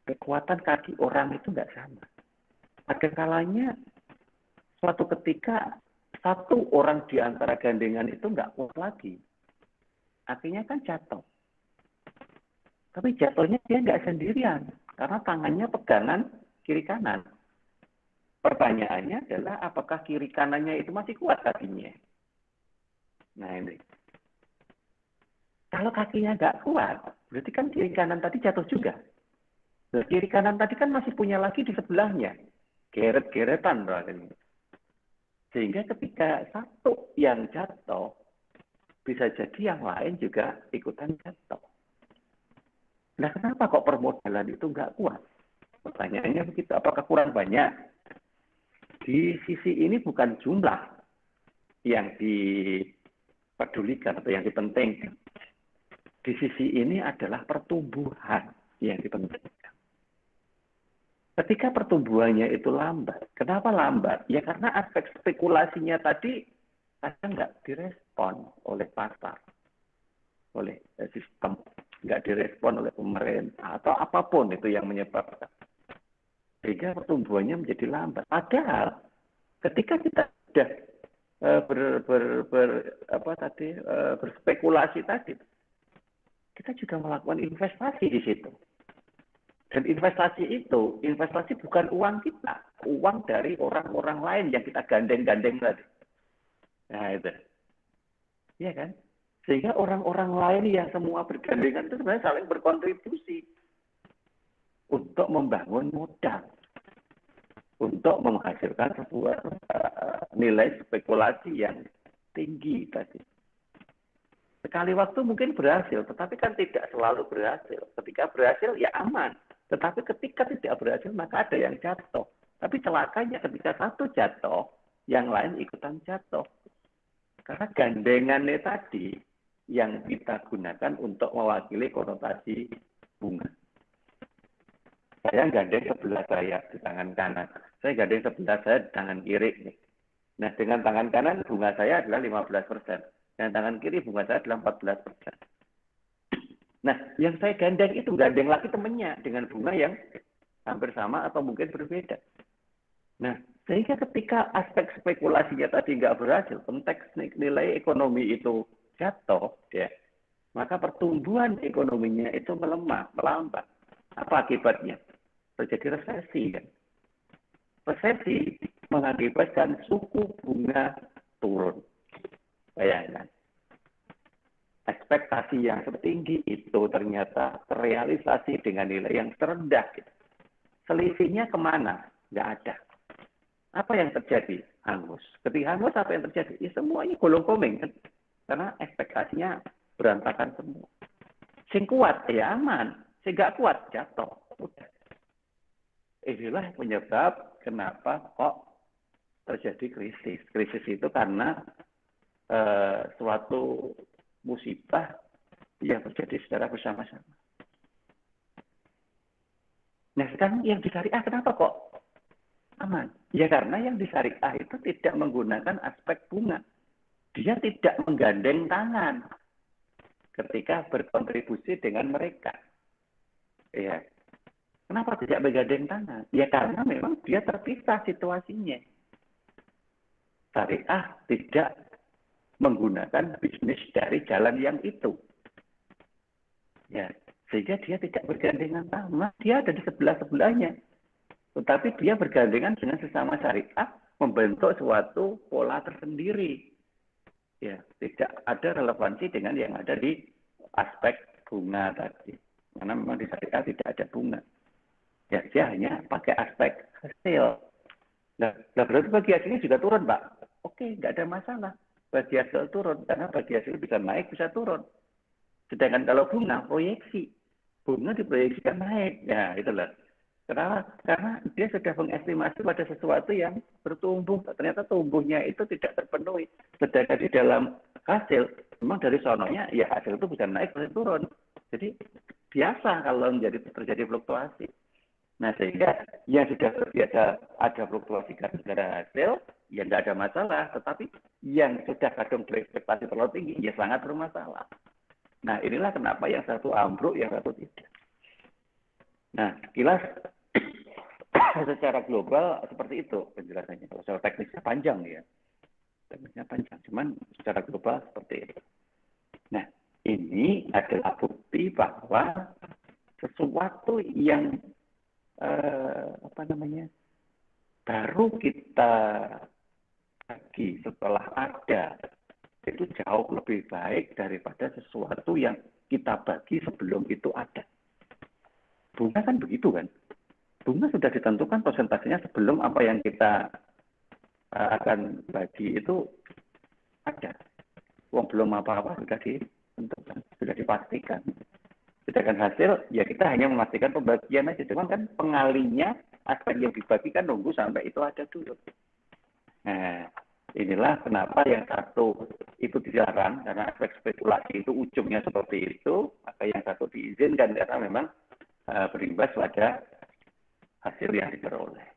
Kekuatan kaki orang itu nggak sama. Ada kalanya suatu ketika satu orang di antara gandengan itu nggak kuat lagi. Artinya kan jatuh. Tapi jatuhnya dia nggak sendirian. Karena tangannya pegangan kiri kanan. Pertanyaannya adalah apakah kiri kanannya itu masih kuat kakinya? Nah ini. Kalau kakinya nggak kuat, berarti kan kiri kanan tadi jatuh juga. Nah, kiri kanan tadi kan masih punya lagi di sebelahnya. Geret-geretan berarti. Sehingga ketika satu yang jatuh, bisa jadi yang lain juga ikutan jatuh. Nah, kenapa kok permodalan itu nggak kuat? Pertanyaannya begitu, apakah kurang banyak? Di sisi ini bukan jumlah yang dipedulikan atau yang dipentingkan. Di sisi ini adalah pertumbuhan yang dipentingkan. Ketika pertumbuhannya itu lambat, kenapa lambat? Ya karena aspek spekulasinya tadi kadang nggak direspon oleh pasar, oleh sistem, nggak direspon oleh pemerintah atau apapun itu yang menyebabkan. Sehingga pertumbuhannya menjadi lambat. Padahal ketika kita sudah berspekulasi tadi, kita juga melakukan investasi di situ. Dan investasi bukan uang kita, uang dari orang-orang lain yang kita gandeng-gandeng tadi. Nah itu, iya kan? Sehingga orang-orang lain yang semua bergandengan itu sebenarnya saling berkontribusi untuk membangun modal, untuk menghasilkan sebuah nilai spekulasi yang tinggi tadi. Sekali waktu mungkin berhasil, tetapi kan tidak selalu berhasil. Ketika berhasil ya aman, tetapi ketika tidak berhasil maka ada yang jatuh. Tapi celakanya ketika satu jatuh, yang lain ikutan jatuh. Karena gandengannya tadi yang kita gunakan untuk mewakili konotasi bunga. Saya gandeng sebelah saya di tangan kanan. Saya gandeng sebelah saya di tangan kiri. Nah, dengan tangan kanan bunga saya adalah 15%. Yang tangan kiri bunga saya adalah 14%. Nah, yang saya gandeng itu gandeng lagi temennya dengan bunga yang hampir sama atau mungkin berbeda. Nah, sehingga ketika aspek spekulasinya tadi nggak berhasil, konteks nilai ekonomi itu jatuh, ya, maka pertumbuhan ekonominya itu melemah, melambat. Apa akibatnya? Terjadi resesi, kan? Resesi mengakibatkan suku bunga turun. Bayangkan. Ekspektasi yang setinggi itu ternyata terrealisasi dengan nilai yang terendah. Selisihnya kemana? Nggak ada. Apa yang terjadi? Hangus. Ketika hangus, apa yang terjadi? Ya semuanya gulung-komeng. Kan? Karena ekspektasinya berantakan semua. Sing kuat, ya aman. Sing nggak kuat, jatuh. Udah. Inilah penyebab kenapa kok terjadi krisis. Krisis itu karena suatu musibah yang terjadi secara bersama-sama. Nah, sekarang yang di syariah kenapa kok aman? Ya karena yang di syariah itu tidak menggunakan aspek bunga. Dia tidak menggandeng tangan ketika berkontribusi dengan mereka. Ya. Kenapa tidak menggandeng tangan? Ya karena memang dia terpisah situasinya. Syariah tidak menggunakan bisnis dari jalan yang itu. Ya, sehingga dia tidak bergandengan tangan, dia ada di sebelah-sebelahnya. Tetapi dia bergandengan dengan sesama syariah, membentuk suatu pola tersendiri. Ya, tidak ada relevansi dengan yang ada di aspek bunga tadi. Karena memang di syariah tidak ada bunga. Ya, dia hanya pakai aspek hasil. Nah berarti bagi hasilnya juga turun, Pak. Oke, nggak ada masalah. Bagi hasil turun, karena bagi hasil bisa naik, bisa turun. Sedangkan kalau bunga, proyeksi. Bunga diproyeksikan naik. Ya, itulah. Kenapa? Karena dia sudah mengestimasi pada sesuatu yang bertumbuh. Ternyata tumbuhnya itu tidak terpenuhi. Sedangkan di dalam hasil, memang dari sononya, ya hasil itu bisa naik, bisa turun. Jadi, biasa kalau terjadi fluktuasi. Nah, sehingga yang sudah terbiasa ada fluktuasi gara-gara hasil, ya nggak ada masalah. Tetapi yang sudah kadang berekspektasi terlalu tinggi, ya sangat bermasalah. Nah, inilah kenapa yang satu ambruk, yang satu tidak. Nah, sekilas secara global seperti itu penjelasannya. Kalau secara teknisnya panjang ya. Teknisnya panjang, cuman secara global seperti itu. Nah, ini adalah bukti bahwa sesuatu yang baru kita bagi setelah ada itu jauh lebih baik daripada sesuatu yang kita bagi sebelum itu ada. Bunga kan begitu kan? Bunga sudah ditentukan persentasenya sebelum apa yang kita akan bagi itu ada. Uang belum apa-apa sudah ditentukan, sudah dipastikan. Sedangkan hasil, ya kita hanya memastikan pembagian aja. Cuman kan pengalinya, aspek yang dibagikan nunggu sampai itu ada dulu. Nah, inilah kenapa yang satu itu dilarang, karena aspek spekulasi itu ujungnya seperti itu, maka yang satu diizinkan karena memang berimbas pada hasil yang diperoleh.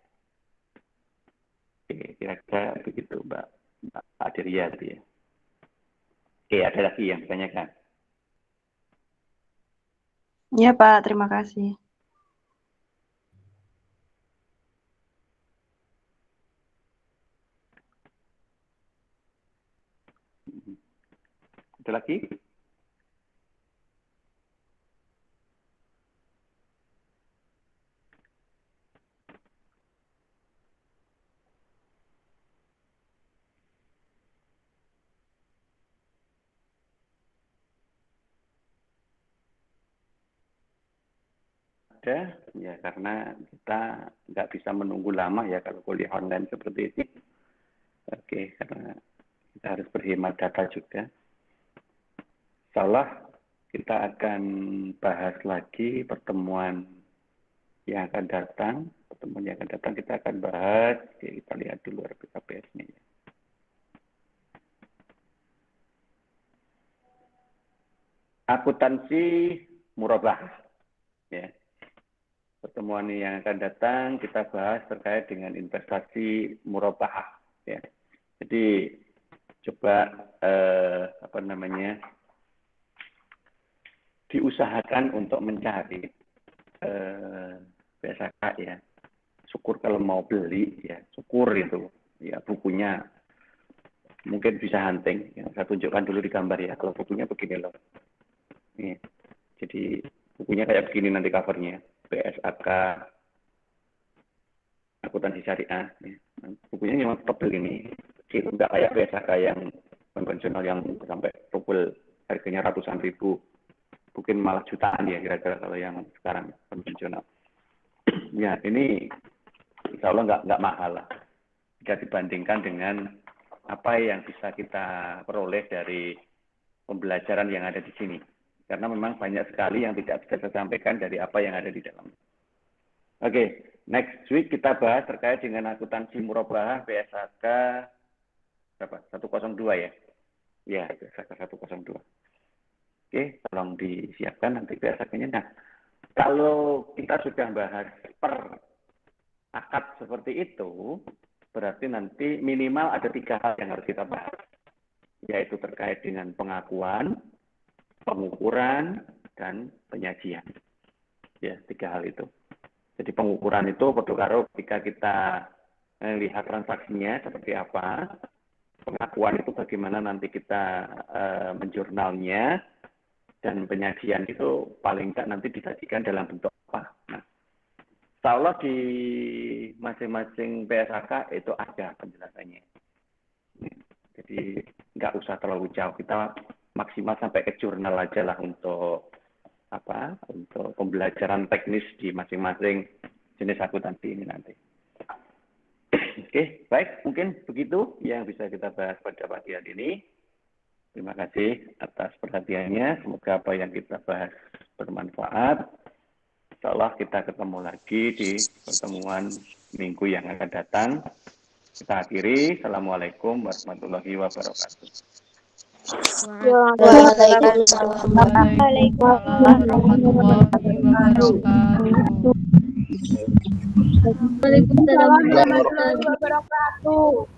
Oke, kira-kira begitu Mbak Adriati ya. Oke, ada lagi yang ditanyakan? Ya Pak, terima kasih. Ada lagi? Ada, ya karena kita nggak bisa menunggu lama ya kalau kuliah online seperti ini. Oke, karena kita harus berhemat data juga. Insyaallah kita akan bahas lagi pertemuan yang akan datang. Pertemuan yang akan datang kita akan bahas. Oke, kita lihat dulu RPKPS-nya. Akuntansi murabah. Ya. Pertemuan yang akan datang kita bahas terkait dengan investasi murabah. Ya. Jadi coba diusahakan untuk mencari BSK ya. Syukur kalau mau beli ya, syukur itu ya bukunya mungkin bisa hunting. Ya, saya tunjukkan dulu di gambar ya. Kalau bukunya begini loh. Nih, jadi bukunya kayak begini nanti covernya. BSAK akuntansi syariah. Ya. Bukunya memang tebel ini. Kecil, enggak kayak BSAK yang konvensional yang sampai tebel harganya ratusan ribu. Mungkin malah jutaan ya kira-kira kalau yang sekarang konvensional. Ya, ini insya Allah nggak mahal lah. Jika dibandingkan dengan apa yang bisa kita peroleh dari pembelajaran yang ada di sini. Karena memang banyak sekali yang tidak bisa saya sampaikan dari apa yang ada di dalam. Oke, next week kita bahas terkait dengan akuntansi murabahah BSAK berapa? 102 ya? Ya, BSAK 102. Oke, tolong disiapkan nanti BSAK-nya. Nah, kalau kita sudah bahas per akad seperti itu, berarti nanti minimal ada 3 hal yang harus kita bahas. Yaitu terkait dengan pengakuan, pengukuran, dan penyajian. Ya, 3 hal itu. Jadi pengukuran itu perlu ketika kita lihat transaksinya seperti apa. Pengakuan itu bagaimana nanti kita menjurnalnya. Dan penyajian itu paling nggak nanti disajikan dalam bentuk apa. Nah, insya Allah di masing-masing BSAK itu ada penjelasannya. Jadi nggak usah terlalu jauh. Kita maksimal sampai ke jurnal aja lah untuk untuk pembelajaran teknis di masing-masing jenis akuntansi ini nanti. Oke, baik, mungkin begitu yang bisa kita bahas pada pagi hari ini. Terima kasih atas perhatiannya. Semoga apa yang kita bahas bermanfaat. Insya Allah kita ketemu lagi di pertemuan minggu yang akan datang. Kita akhiri. Assalamualaikum warahmatullahi wabarakatuh. Waalaikumsalam warahmatullahi wabarakatuh. Waalaikumsalam warahmatullahi wabarakatuh.